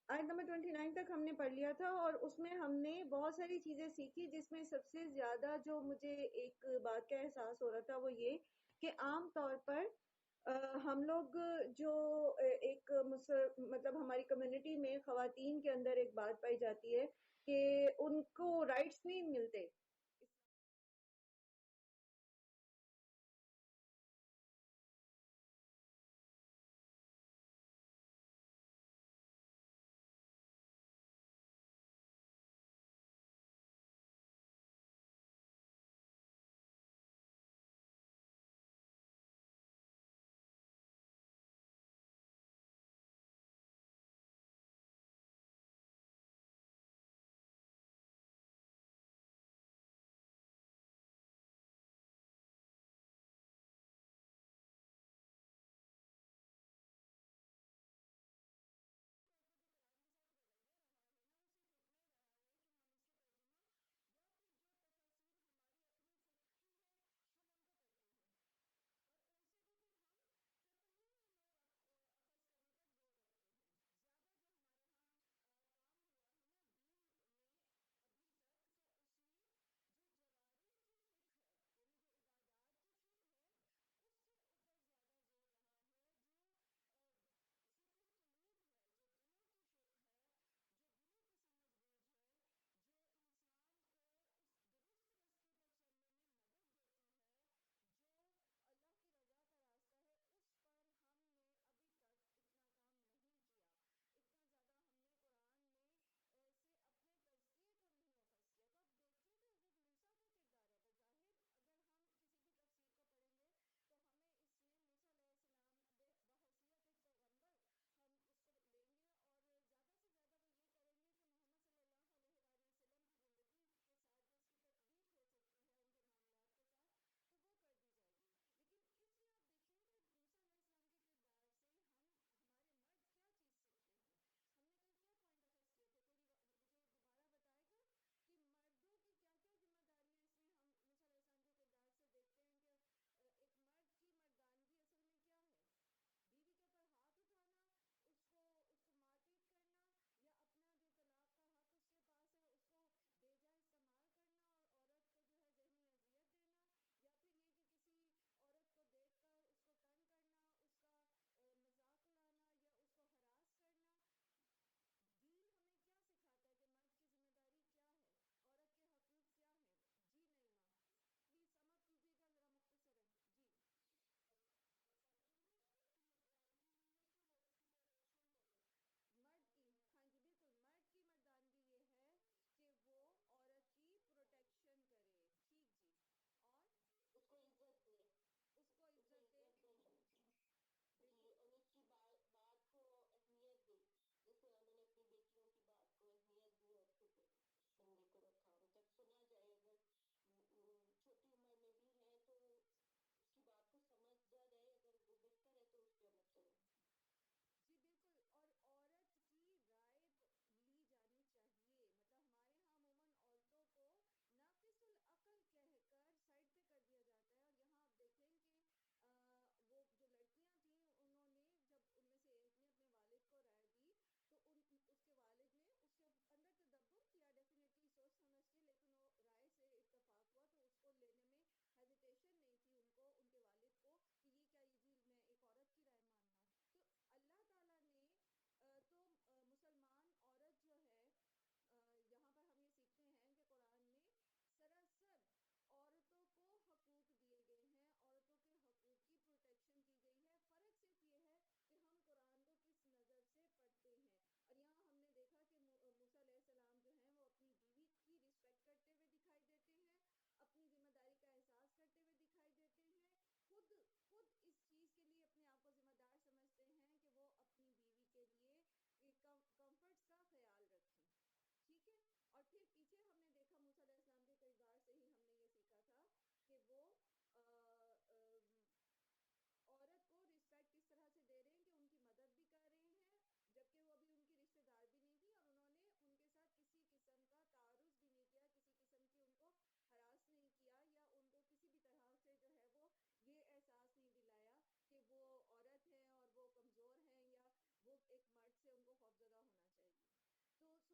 آیت نمبر 29 تک ہم نے پڑھ لیا تھا، اور اس میں ہم نے بہت ساری چیزیں سیکھی، جس میں سب سے زیادہ جو مجھے ایک بات کا احساس ہو رہا تھا وہ یہ کہ عام طور پر ہم لوگ جو ایک مطلب ہماری کمیونٹی میں خواتین کے اندر ایک بات پائی جاتی ہے کہ ان کو رائٹس نہیں ملتے.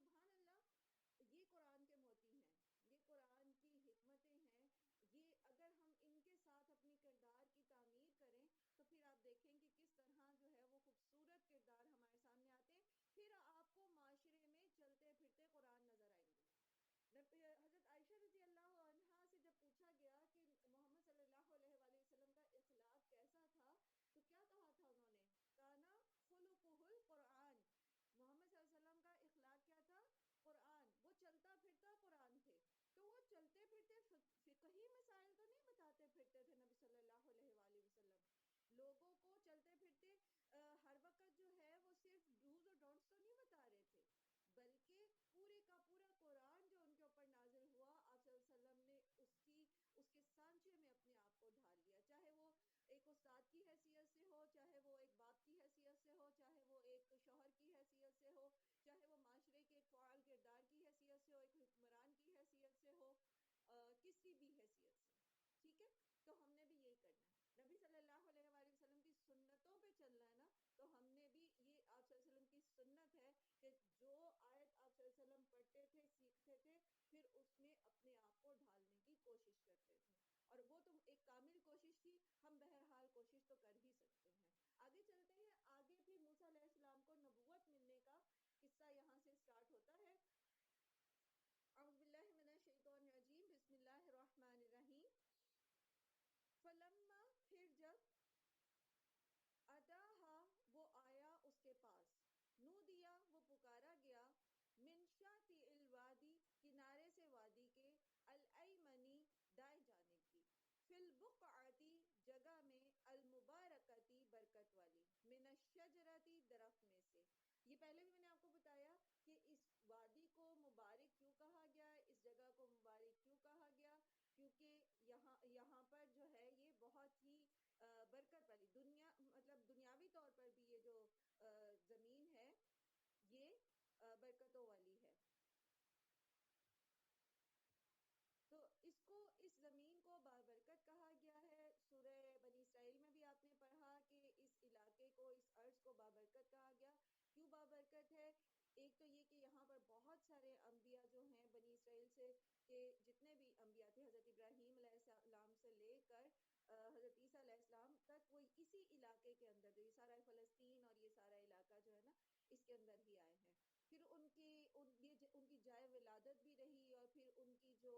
سبحان اللہ، یہ قرآن کے موتی ہیں، یہ قرآن کی حکمتیں ہیں، یہ اگر ہم ان کے ساتھ اپنی کردار کی تعمیر کریں تو پھر آپ دیکھیں کہ کس طرح جو ہے وہ خوبصورت کردار ہمارے سامنے آتے ہیں. پھر آپ کو معاشرے میں چلتے پھرتے قرآن نظر آئیں گے. حضرت عائشہ رضی اللہ عنہا سے جب پوچھا گیا کہ محمد صلی اللہ علیہ وآلہ وسلم کا اخلاق کیسا تھا تو کیا کہا تھا انہوں نے؟ کانا خلقہ القرآن. محمد صلی اللہ علیہ وسلم کا اخلاق کیا تھا؟ قرآن. وہ چلتا پھرتا قرآن تھے. تو وہ چلتے پھرتے فقہی مسائل تو نہیں بتاتے پھرتے تھے نبی صلی اللہ علیہ وآلہ وسلم. لوگوں کو چلتے پھرتے ہر وقت جو ہے وہ صرف ڈوز اور ڈونٹس تو نہیں بتا رہے تھے، بلکہ پورے کا پورا قرآن جو ان کے اوپر نازل ہوا، آپ صلی اللہ علیہ وسلم نے اس کے سانچے میں اپنے آپ کو ڈھال لیا، چاہے وہ ایک استاد کی حیثیت سے ہو، چاہے وہ ایک باپ کی حیثیت سے ہو، چاہے وہ ایک شوہر کی حیثیت سے ہو، چاہے وہ معاشرے کے ایک فعال کردار کی حیثیت سے ہو، ایک حکمران کی حیثیت سے ہو، کسی بھی حیثیت سے. ٹھیک ہے، تو ہم نے بھی یہی کرنا ہے. نبی صلی اللہ علیہ وآلہ وسلم کی سنتوں پہ چلنا ہے نا، تو ہم نے بھی یہ آپ صلی اللہ علیہ وسلم کی سنت ہے کہ جو آیت آپ صلی اللہ علیہ وسلم پڑھتے تھے سیکھتے تھے پھر اس میں اپنے آپ کو ڈھالنے کی کوشش کرتے تھے. اور وہ تو ایک کامل کوشش تھی، ہم بہرحال کوشش تو کر ہی سکتے ہیں. آگے چلتے ہیں. آگے پھر موسیٰ علیہ السلام کو نبوت ملنے کا قصہ یہاں سے سٹارٹ ہوتا ہے. اعوذ باللہ من الشیطان الرجیم، بسم اللہ الرحمن الرحیم. فلما، پھر جب، اتاہا، وہ آیا اس کے پاس، نو دیا، وہ پکارا گیا، من شاطئ الوادی، کنارے سے وادی کے، الایمنی، دائیں جانب کی، فی البقعتی، جگہ میں، المبارکتی، برکت والی، من الشجرتی، درخت میں سے. یہ پہلے بھی میں نے آپ کو بتایا کہ اس وادی کو مبارک کیوں کہا گیا، اس جگہ کو مبارک کیوں کہا گیا، کیونکہ یہاں پر جو ہے یہ بہت ہی برکت والی، دنیا مطلب دنیاوی طور پر بھی یہ جو زمین ہے یہ برکتوں والی ہے. تو اس زمین کو بابرکت کہا گیا ہے. سورہ بنی اسرائیل میں بھی آپ نے پڑھا کہ اس علاقے کو، اس ارض کو بابرکت کہا گیا. کیوں بابرکت ہے؟ ایک تو یہ کہ یہاں پر بہت سارے انبیاء جو ہیں بنی اسرائیل سے، کہ جتنے بھی انبیاء تھے حضرت ابراہیم علیہ السلام سے لے کر حضرت عیسیٰ علیہ السلام تک، وہ اسی علاقے کے اندر، جو یہ سارا فلسطین اور یہ سارا علاقہ جو ہے نا اس کے اندر ہی آئے ہیں. پھر ان کی جائے ولادت بھی رہی، اور پھر ان کی جو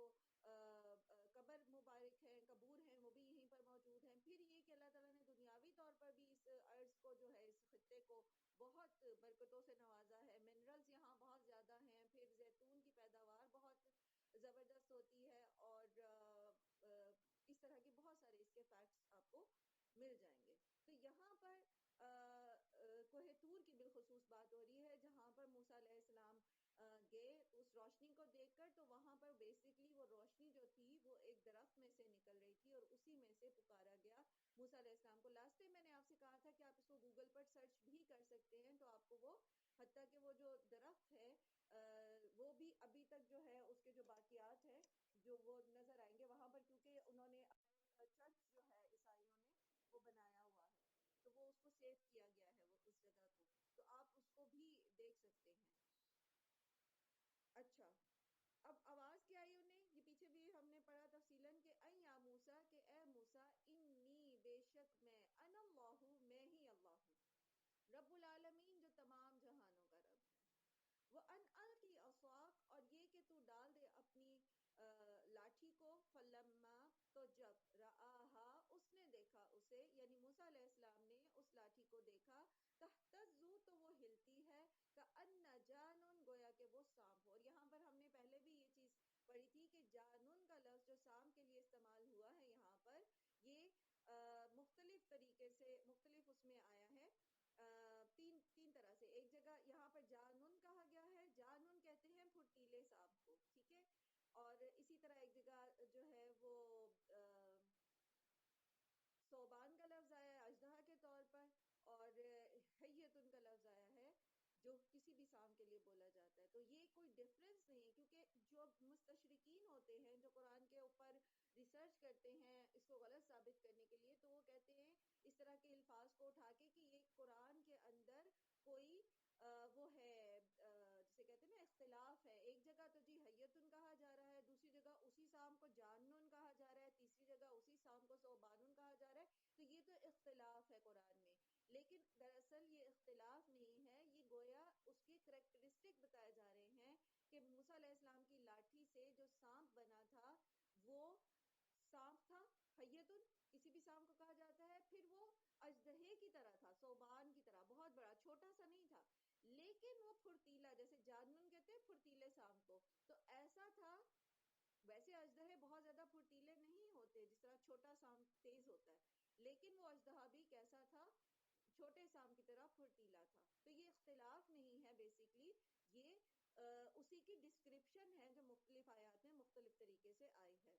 قبر مبارک ہیں، قبور ہیں، وہ بھی یہیں پر موجود ہیں. پھر یہ کہ اللہ تعالیٰ نے دنیاوی طور پر بھی اس ارض کو جو ہے، اس خطے کو بہت برکتوں سے نوازا ہے. منرلز یہاں بہت زیادہ ہیں، پھر زیتون کی پیداوار بہت زبردست ہوتی ہے، اور اس طرح کے بہت سارے اس کے فیکٹس آپ کو مل جائیں گے. تو یہاں پر کوہ طور کی بالخصوص بات ہو رہی ہے، جہاں پر موسیٰ علیہ السلام گئے اس روشنی کو دیکھ کر. تو وہاں پر بیسیکلی وہ روشنی جو تھی وہ ایک درخت میں سے نکل رہی تھی، اور اسی میں سے پکارا گیا موسیٰ علیہ السلام کو. لاسٹ ٹائم میں نے آپ سے کہا تھا کہ آپ اس کو گوگل پر سرچ بھی کر سکتے ہیں، تو آپ کو وہ حتیٰ کہ وہ جو درخت ہے وہ بھی ابھی تک جو ہے اس کے جو باقیات ہیں جو وہ نظر آئیں گے وہاں پر، کیونکہ انہوں نے چرچ جو ہے عیسائیوں نے وہ بنایا ہوا ہے، تو وہ اس کو سیو کیا گیا ہے وہ اس جگہ کو، تو آپ اس کو بھی دیکھ سکتے ہیں. اچھا، اب آواز کیا آئی انہیں، یہ پیچھے بھی ہم نے پڑھا تفصیلاً کہ اَن یا موسیٰ، کہ اے موسیٰ، انی، بے شک میں، انا اللہ، میں ہی اللہ ہوں، رب العالمین، جو تمام جہانوں کا رب ہے. وہ ان القی عصاک، اور یہ کہ تو ڈال دے اپنی لاٹھی کو، فلما، تو جب، رآہا، اس نے دیکھا اسے، یعنی موسیٰ علیہ السلام نے اس لاٹھی کو دیکھا، تہتزو، تو وہ ہلتی ہے، کأن جانن، گویا کہ وہ سانپ ہو. اور یہاں پر ہم نے پہلے بھی یہ چیز پڑھی تھی کہ جانن کا لفظ جو سانپ کے لیے استعمال ہوا ہے یہاں پر، یہ مختلف طریقے سے مختلف اس میں آیا ہے. تین طرح سے. ایک جگہ یہاں پر جانن کہا گیا ہے، جانن کہتے ہیں پھرتیلے سانپ کو، ٹھیک ہے. اور اسی طرح ایک جگہ جو ہے وہ صوبان کا لفظ آیا ہے اژدہا کے طور پر، اور حیتن کا لفظ آیا ہے جو کسی بھی سانپ کے لیے بولا جاتا ہے. تو یہ کوئی ڈفرنس نہیں ہے، کیونکہ جو مستشرقین ہوتے ہیں جو قرآن کے اوپر ریسرچ کرتے ہیں اس کو غلط ثابت کرنے کے لیے، تو وہ کہتے ہیں اس طرح کے الفاظ کو اٹھا کے کہ یہ قرآن کے اندر کوئی وہ ہے جسے کہتے ہیں نا اختلاف ہے. ایک جگہ تو جی حیتن کہا جا رہا ہے، دوسری جگہ اسی سام کو جانن کہا جا رہا ہے، تیسری جگہ اسی سام کو صوبانن کہا جا رہا ہے. تو یہ تو اختلاف ہے قرآن میں، لیکن دراصل یہ اختلاف نہیں ہے، یہ گویا اس کے کریکٹرسٹک بتائے جا رہے ہیں کہ موسیٰ علیہ السلام کی لاٹھی سے جو سانپ بنا تھا وہ سانپ تھا، حیتن کسی بھی سانپ کو کہا جاتا ہے. پھر وہ اژدہے کی طرح تھا، صوبان کی طرح، بہت بڑا، چھوٹا سا نہیں تھا، لیکن وہ پھرتیلا، جیسے جانن کہتے ہیں پھرتیلے سانپ کو، تو ایسا تھا. ویسے اژدہے بہت زیادہ پھرتیلے نہیں ہوتے جس طرح چھوٹا سانپ تیز ہوتا ہے، لیکن وہ اژدہا بھی کیسا تھا؟ چھوٹے سانپ کی طرح پھرتیلا تھا. تو یہ اختلاف نہیں ہے، بیسیکلی یہ اسی کی ڈسکرپشن ہے جو مختلف آیات میں مختلف طریقے سے آئی ہے.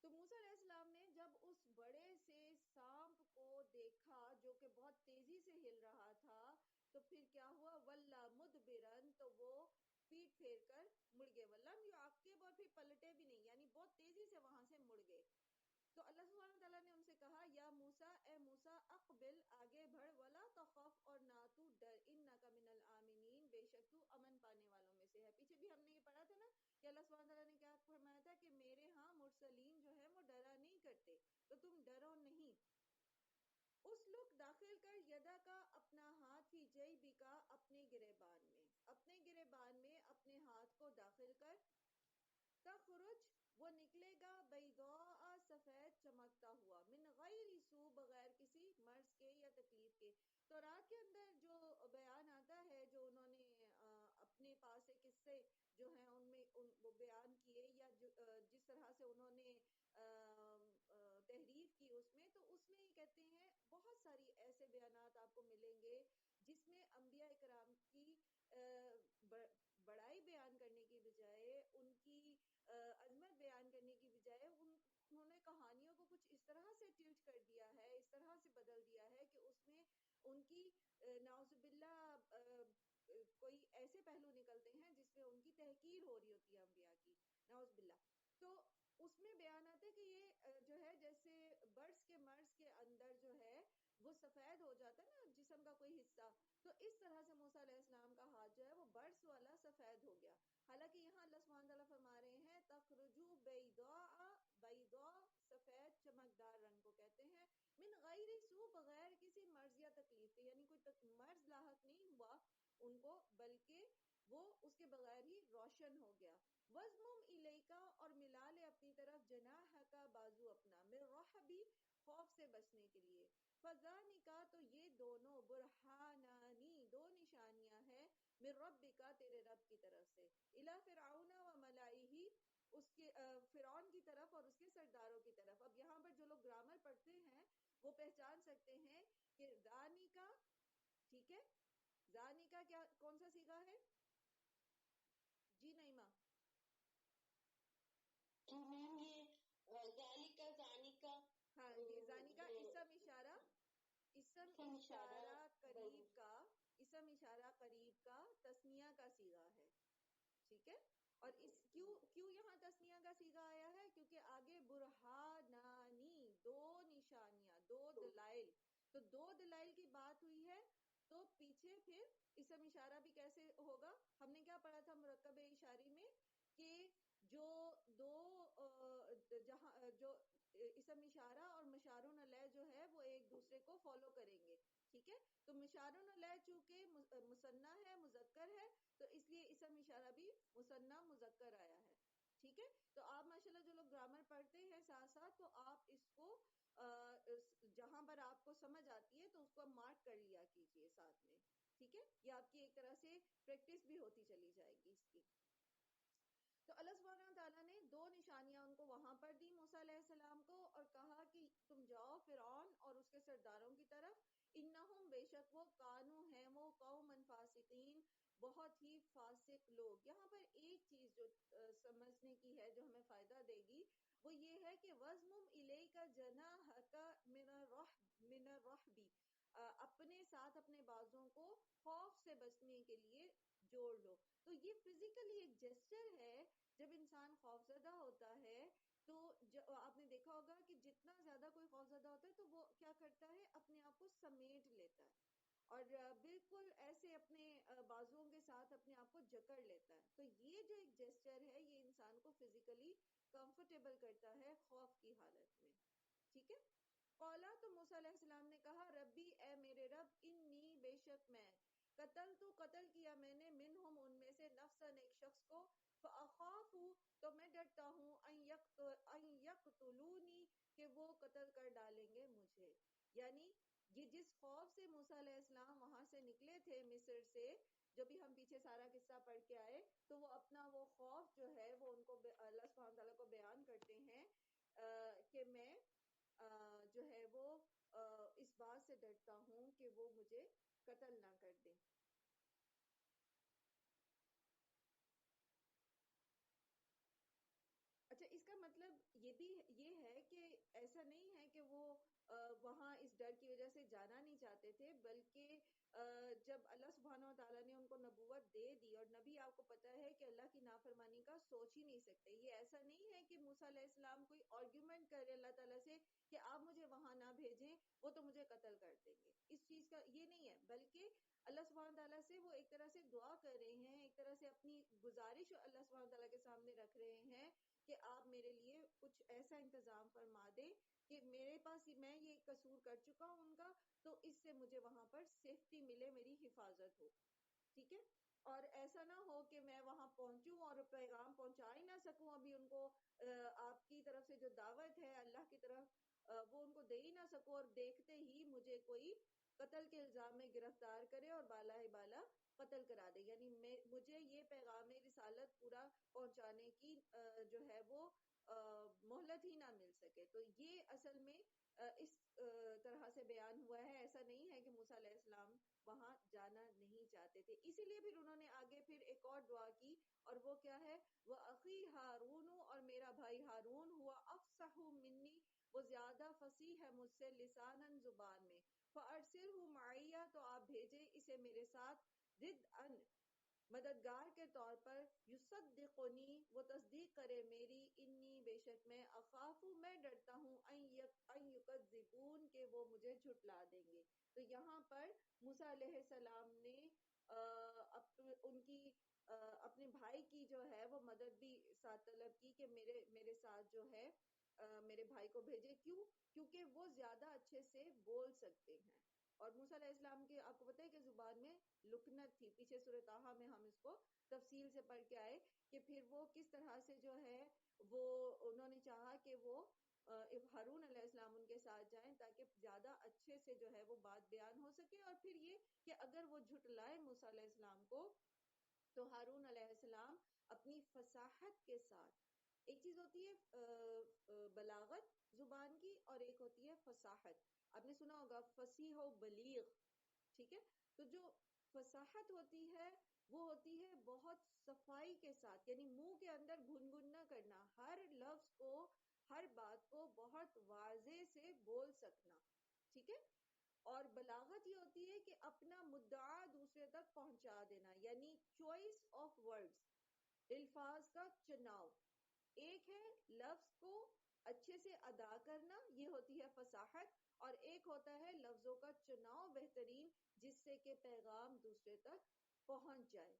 تو موسیٰ علیہ السلام نے جب اس بڑے سے سانپ کو دیکھا جو کہ بہت تیزی سے ہل رہا تھا، تو پھر کیا ہوا؟ وَلَّا مُدْبِرًا، تو وہ پیٹ پھیر کر مڑ گئے. وَلَّمْ يُعَقِّبْ، اور پھر پلٹے بھی نہیں، یعنی بہت تیزی سے وہاں سے مڑ گئے. تو اللہ سبحانہ وتعالیٰ نے ان سے کہا یا موسیٰ، اے موسیٰ، اقبل، آگے بڑھ، ولا تخف، اور نہ تو ڈر، انک من الآمنین، بے شک تو امن پانے والوں میں سے ہے. پیچھے بھی ہم نے یہ پڑھا تھا نا کہ اللہ سبحانہ وتعالیٰ نے کیا فرمایا تھا کہ میرے ہاں مرسلین جو ہے وہ ڈرا نہیں کرتے، تو تم ڈرو نہیں. اس لوگ داخل کر یدا کا، اپنا ہاتھ، فی جیبی کا، اپنے گریبان میں، اپنے گریبان میں اپنے ہاتھ کو داخل کر، تخرج، وہ نکلے گا، بیضاء، سفید چمکتا ہوا، من غیر سو، بغیر کسی مرض کے یا تکلیف کے. تو رات کے اندر جو بیان آتا ہے، جو انہوں نے اپنے پاس سے قصے جو ہیں ان میں وہ بیان کیے، یا جس طرح سے انہوں نے تحریف کی اس میں، تو اس میں یہ کہتے ہیں بہت ساری ایسے بیانات آپ کو ملیں گے جس میں انبیاء کرام کی بڑائی بیان کرنے کی بجائے، ان کی عظمت بیان کرنے کی بجائے، انہوں نے کہانیوں کو کچھ اس طرح سے ٹلٹ کر دیا ہے، اس طرح سے بدل دیا ہے کہ اس میں ان کی نعوذ باللہ کوئی ایسے پہلو نکلتے ہیں جس میں ان کی تحقیر ہو رہی ہوتی ہے انبیاء کی، نعوذ باللہ. تو اس میں بیان آتا ہے کہ یہ جو ہے جیسے برس کے مرض کے اندر جو ہے وہ سفید ہو جاتا ہے نا جسم کا کوئی حصہ، تو اس طرح سے موسیٰ علیہ السلام کا ہاتھ جو ہے وہ برس والا سفید ہو گیا. حالانکہ یہاں اللہ سبحانہ تعالیٰ فرما رہے ہیں تخرجو بیضاء، بیضاء سفید چمکدار رنگ کو کہتے ہیں، من غیر سو، بغیر کسی مرض یا تکلیف کے، یعنی کوئی مرض لاحق نہیں ہوا ان کو، بلکہ وہ اس کے بغیر ہی روشن ہو گیا. وَزْمُمْ إِلَيْكَ، اور ملا لے اپنی طرف، جناحَكَ، بازو اپنا، من رحبی، خوف سے بچنے کے لیے. فَذَانِكَ، تو یہ دونوں، برہانانی، دو نشانیاں ہیں، من ربک، تیرے رب کی طرف سے، الی فرعون و ملائہ، اس کے فرعون کی طرف اور اس کے سرداروں کی طرف. اب یہاں پر جو لوگ گرامر پڑھتے ہیں وہ پہچان سکتے ہیں کہ زانی کا، ٹھیک ہے، زانی کا کیا کون سا صیغہ ہے؟ جی نعیمہ. میم یہ ذالکا، زانیکا، ہاں یہ زانی کا اسم اشارہ قریب کا، اسم اشارہ قریب کا تثنیہ کا صیغہ ہے، ٹھیک ہے. اور اس کیوں یہاں تثنیہ کا صیغہ آیا ہے؟ کیونکہ آگے برہانانی، دو نشانیاں، دو دلائل، تو دو دلائل کی بات ہوئی ہے، تو پیچھے پھر اسم اشارہ بھی کیسے ہوگا؟ ہم نے کیا پڑھا تھا مرکب اشاری میں کہ جو دو جہاں جو اسم اشارہ اور مشارون علیہ جو ہے وہ ایک دوسرے کو فالو کریں گے، ٹھیک ہے. تو مشارون علیہ چونکہ مثنیٰ ہے، مذکر ہے، تو اس لیے اسم اشارہ بھی مثنیٰ مذکر آیا ہے، ٹھیک ہے. تو آپ ماشاءاللہ جو لوگ گرامر پڑھتے ہیں ساتھ ساتھ، تو آپ اس کو جہاں پر آپ کو سمجھ آتی ہے تو اس کو مارک کر لیا کیجئے ساتھ میں، ٹھیک ہے. یہ آپ کی ایک طرح سے پریکٹس بھی ہوتی چلی جائے گی اس کی. تو اللہ سبحانہ وتعالیٰ نے دو نشانیاں ان کو وہاں پر دی موسیٰ علیہ السلام کو، اور کہا کہ تم جاؤ فرعون اور اس کے سرداروں کی طرف، انہم، بے شک وہ، کانو ہیں وہ، قوما فاسقین، بہت ہی فاسق لوگ. یہاں پر ایک چیز جو سمجھنے کی ہے جو ہمیں فائدہ دے گی وہ یہ ہے کہ وَزْمُمْ إِلَيْكَ جَنَاحَكَ مِنَ الرَّحْبِ، اپنے ساتھ اپنے بازوں کو خوف سے بچنے کے لیے جوڑ لو. تو یہ فزیکلی ایک جیسچر ہے. جب انسان خوفزدہ ہوتا ہے تو آپ نے دیکھا ہوگا کہ جتنا زیادہ کوئی خوفزدہ ہوتا ہے تو وہ کیا کرتا ہے، اپنے آپ کو سمیٹ لیتا ہے، اور بالکل ایسے ایسے اپنے بازوؤں کے ساتھ اپنے آپ کو جکڑ لیتا ہے. تو یہ جو ایک جیسچر ہے یہ انسان کو فزیکلی کمفرٹیبل کرتا ہے خوف کی حالت میں. ٹھیک ہے. قولا تو موسیٰ علیہ السلام نے کہا ربی اے میرے رب انی بے شک میں قتل کیا میں نے منہم ان میں سے نفسن ایک شخص کو فاخاف تو میں ڈرتا ہوں ان یقتلونی کہ وہ قتل کر ڈالیں گے مجھے. یعنی یہ جس خوف سے موسیٰ علیہ السلام وہاں سے نکلے تھے مصر سے، جو بھی ہم پیچھے سارا قصہ پڑھ کے آئے، تو وہ اپنا وہ خوف جو ہے وہ ان کو اللہ سبحانہ تعالیٰ کو بیان کرتے ہیں کہ میں جو ہے وہ اس بات سے ڈرتا ہوں کہ وہ مجھے قتل نہ کر دیں. اچھا، اس کا مطلب یہ بھی یہ ہے کہ ایسا نہیں ہے کہ وہ وہاں اس ڈر کی وجہ سے جانا نہیں چاہتے تھے، بلکہ جب اللہ سبحانہ و تعالیٰ نے ان کو نبوت دے دی، اور نبی آپ کو پتا ہے کہ اللہ کی نافرمانی کا سوچ ہی نہیں سکتے. یہ ایسا نہیں ہے کہ موسیٰ علیہ السلام کوئی آرگیومنٹ کرے اللہ تعالیٰ سے کہ آپ مجھے وہاں نہ بھیجیں، وہ تو مجھے قتل کر دیں گے. اس چیز کا یہ نہیں ہے، بلکہ اللہ سبحانہ تعالیٰ سے وہ ایک طرح سے دعا کر رہے ہیں، ایک طرح سے اپنی گزارش اللہ سبحانہ تعالیٰ کے سامنے رکھ رہے ہیں کہ آپ میرے لیے کچھ ایسا انتظام فرما دیں کہ میرے پاس میں یہ قصور کر چکا ہوں ان کا، تو اس سے مجھے وہاں پر سیفٹی ملے، میری حفاظت ہو. ٹھیک ہے. اور ایسا نہ ہو کہ میں وہاں پہنچوں اور پیغام پہنچا ہی نہ سکوں ابھی ان کو، آپ کی طرف سے جو دعوت ہے اللہ کی طرف وہ ان کو دے ہی نہ سکوں، اور دیکھتے ہی مجھے کوئی قتل کے الزام میں گرفتار کرے اور بالا ہی بالا قتل کرا دے. یعنی مجھے یہ پیغام رسالت پورا پہنچانے کی جو ہے وہ مہلت ہی نہ مل سکے. تو یہ اصل میں اس طرح سے بیان ہوا ہے. ایسا نہیں ہے کہ موسیٰ علیہ السلام وہاں جانا نہیں چاہتے تھے. اسی لیے پھر انہوں نے آگے پھر ایک اور دعا کی، اور وہ کیا ہے، وہ اخی ہارون، اور میرا بھائی ہارون ہوا افصح منی، وہ زیادہ فصیح ہے مجھ سے، لسانن زبان میں، فارسلہ معیہ، تو آپ بھیجیں اسے میرے ساتھ، رد ان مددگار کے طور پر، یصدقنی، وہ تصدیق کرے میری، انی بے شک میں، اخاف میں ڈرتا ہوں، ان یکذبون کہ وہ مجھے جھٹلا دیں گے. تو یہاں پر موسیٰ علیہ السلام نے ان کی اپنے بھائی کی جو ہے وہ مدد بھی ساتھ طلب کی کہ میرے ساتھ جو ہے میرے بھائی کو بھیجے. کیوں؟ کیونکہ وہ زیادہ اچھے سے بول سکتے ہیں. اور موسیٰ علیہ السلام کے آپ کو پتہ ہے کہ زبان میں لکنت تھی. پیچھے سورہ طٰہٰ میں ہم اس کو تفصیل سے پڑھ کے آئے کہ پھر وہ کس طرح سے جو ہے وہ انہوں نے چاہا کہ وہ ہارون علیہ السلام ان کے ساتھ جائیں تاکہ زیادہ اچھے سے جو ہے وہ بات بیان ہو سکے. اور پھر یہ کہ اگر وہ جھٹلائے موسیٰ علیہ السلام کو تو ہارون علیہ السلام اپنی فصاحت کے ساتھ، ایک چیز ہوتی ہے بلاغت زبان کی اور ایک ہوتی ہے فصاحت. آپ نے سنا ہوگا فصیح و بلیغ. ٹھیک ہے. تو جو فصاحت ہوتی ہے وہ ہوتی ہے بہت صفائی کے ساتھ، یعنی منہ کے اندر گنگن نہ کرنا، ہر لفظ کو، ہر بات کو بہت واضح سے بول سکنا. ٹھیک ہے. اور بلاغت یہ ہوتی ہے کہ اپنا مدعا دوسرے تک پہنچا دینا، یعنی چوائس آف ورڈز، الفاظ کا چناؤ. ایک ہے لفظ کو اچھے سے ادا کرنا، یہ ہوتی ہے فصاحت، اور ایک ہوتا ہے لفظوں کا چناؤ بہترین جس سے کہ پیغام دوسرے تک پہنچ جائے.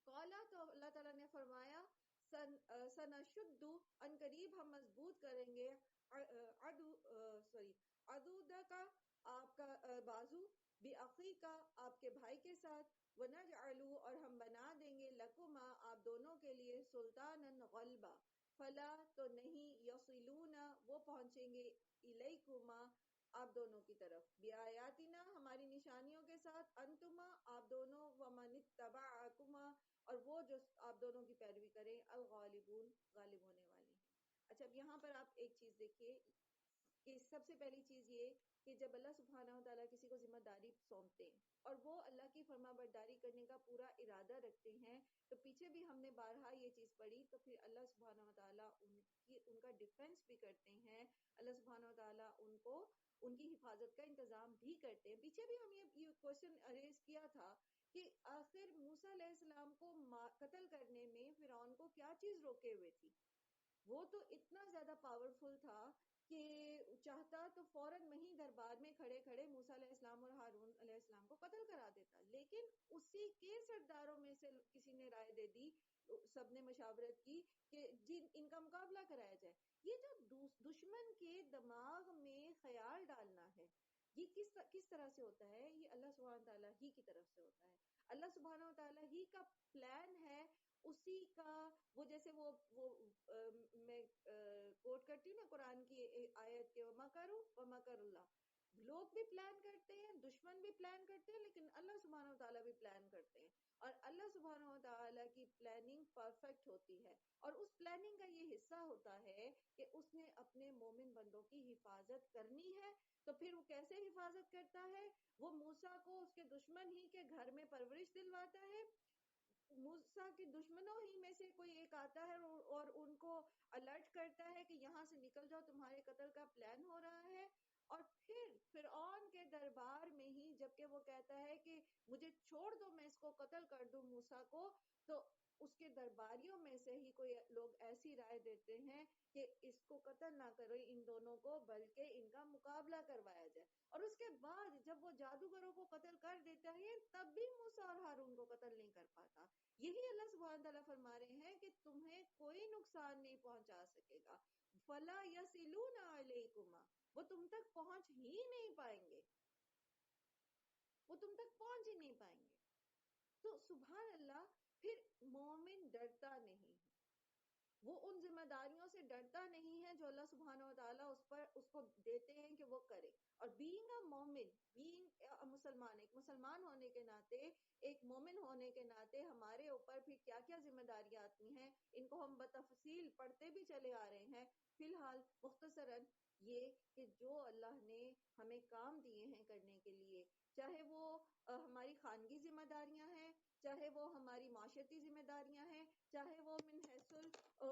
قالا، تو اللہ تعالیٰ نے فرمایا، سنشد، ان قریب ہم مضبوط کریں گے، عدودہ کا، آپ کا بازو، بِأَخِی کا، آپ کے بھائی کے ساتھ، وَنَجْعَلُ، اور ہم بنا دیں گے، لَکُمَا، آپ دونوں کے لیے، سلطانًا، غلبہ، فلا، تو نہیں، یصلون، وہ پہنچیں گے، الیکما، آپ دونوں کی طرف، بِآیاتنا، ہماری نشانیوں کے ساتھ، انتما، آپ دونوں، ومن اتبعکما، اور وہ جو آپ دونوں کی پیروی کریں، الغالبون، غالب ہونے والے ہیں. اچھا، اب یہاں پر آپ ایک چیز دیکھیے کہ سب سے پہلی چیز یہ کہ جب اللہ سبحانہ و تعالیٰ کسی کو ذمہ داری سونپتے ہیں اور وہ اللہ کی فرما برداری کرنے کا پورا ارادہ رکھتے ہیں، تو پیچھے بھی ہم نے بارہا یہ چیز پڑھی، تو پھر اللہ سبحانہ و تعالیٰ ان کا ڈیفنس بھی کرتے ہیں. اللہ سبحانہ و تعالیٰ ان کی حفاظت کا انتظام بھی کرتے ہیں. پیچھے بھی ہم یہ کوشچن ریز کیا تھا کہ آخر موسیٰ علیہ السلام کو قتل کرنے میں فرعون کو کیا چیز روکے ہوئے تھی. وہ تو اتنا زیادہ پاورفل تھا کہ چاہتا تو فوراً وہیں دربار میں کھڑے کھڑے موسیٰ علیہ السلام اور ہارون علیہ السلام کو قتل کرا دیتا. لیکن اسی کے سرداروں میں سے کسی نے رائے دے دی, سب نے مشاورت کی کہ جن ان کا مقابلہ کرایا جائے. یہ جو دشمن کے دماغ میں خیال ڈالنا ہے, یہ کس طرح سے ہوتا ہے؟ یہ اللہ سبحانہ تعالیٰ ہی کی طرف سے ہوتا ہے. اللہ سبحانہ تعالیٰ ہی کا پلان ہے, اسی کا وہ جیسے وہ میں کوٹ کرتی ہوں نا قرآن کی آیت کے, وَمَكَرُوا وَمَكَرَ اللَّهُ. لوگ بھی پلان کرتے ہیں, دشمن بھی پلان کرتے ہیں, لیکن اللہ سبحانہ تعالیٰ بھی پلان کرتے ہیں, اور اللہ سبحانہ تعالیٰ کی پلاننگ پرفیکٹ ہوتی ہے. اور اس پلاننگ کا یہ حصہ ہوتا ہے کہ اس نے اپنے مومن بندوں کی حفاظت کرنی ہے. تو پھر وہ کیسے حفاظت کرتا ہے؟ وہ موسیٰ کو اس کے دشمن ہی کے گھر میں پرورش دلواتا ہے. موسیٰ کے دشمنوں ہی میں سے کوئی ایک آتا ہے اور ان کو الرٹ کرتا ہے کہ یہاں سے نکل جاؤ, تمہارے قتل کا پلان ہو رہا ہے. اور پھر فرعون کے دربار میں ہی جبکہ وہ کہتا ہے کہ مجھے چھوڑ دو, میں اس کو قتل کر دوں موسیٰ کو, تو اس کے درباریوں میں سے ہی کوئی لوگ ایسی رائے دیتے ہیں کہ اس کو قتل نہ کرو ان دونوں کو, بلکہ ان کا مقابلہ کروایا جائے. اور اس کے بعد جب وہ جادوگروں کو قتل کر دیتا ہے تب بھی موسیٰ اور ہارون کو قتل نہیں کر پاتا. یہی اللہ سبحانہ تعالیٰ فرما رہے ہیں کہ تمہیں کوئی نقصان نہیں پہنچا سکے گا. فَلَا يَصِلُونَ عَلَيْكُمَا, وہ تم تک پہنچ ہی نہیں پائیں گے, وہ تم تک پہنچ ہی نہیں پائیں گے. تو سبحان اللہ, پھر مومن ڈرتا نہیں ہے, وہ ان ذمہ داریوں سے ڈرتا نہیں ہے جو اللہ سبحانہ و تعالیٰ اس کو دیتے ہیں کہ وہ کرے. اور بینگ اے مومن, بینگ اے مسلمان, ایک مسلمان ہونے کے ناطے, ایک مومن ہونے کے ناطے ہمارے اوپر پھر کیا کیا ذمہ داریاں آتی ہیں, ان کو ہم بتفصیل پڑھتے بھی چلے آ رہے ہیں. فی الحال مختصراً یہ کہ جو اللہ نے ہمیں کام دیے ہیں کرنے کے لیے, چاہے وہ ہماری خانگی ذمہ داریاں ہیں, چاہے وہ ہماری معاشرتی ذمہ داریاں ہیں, چاہے وہ من حیث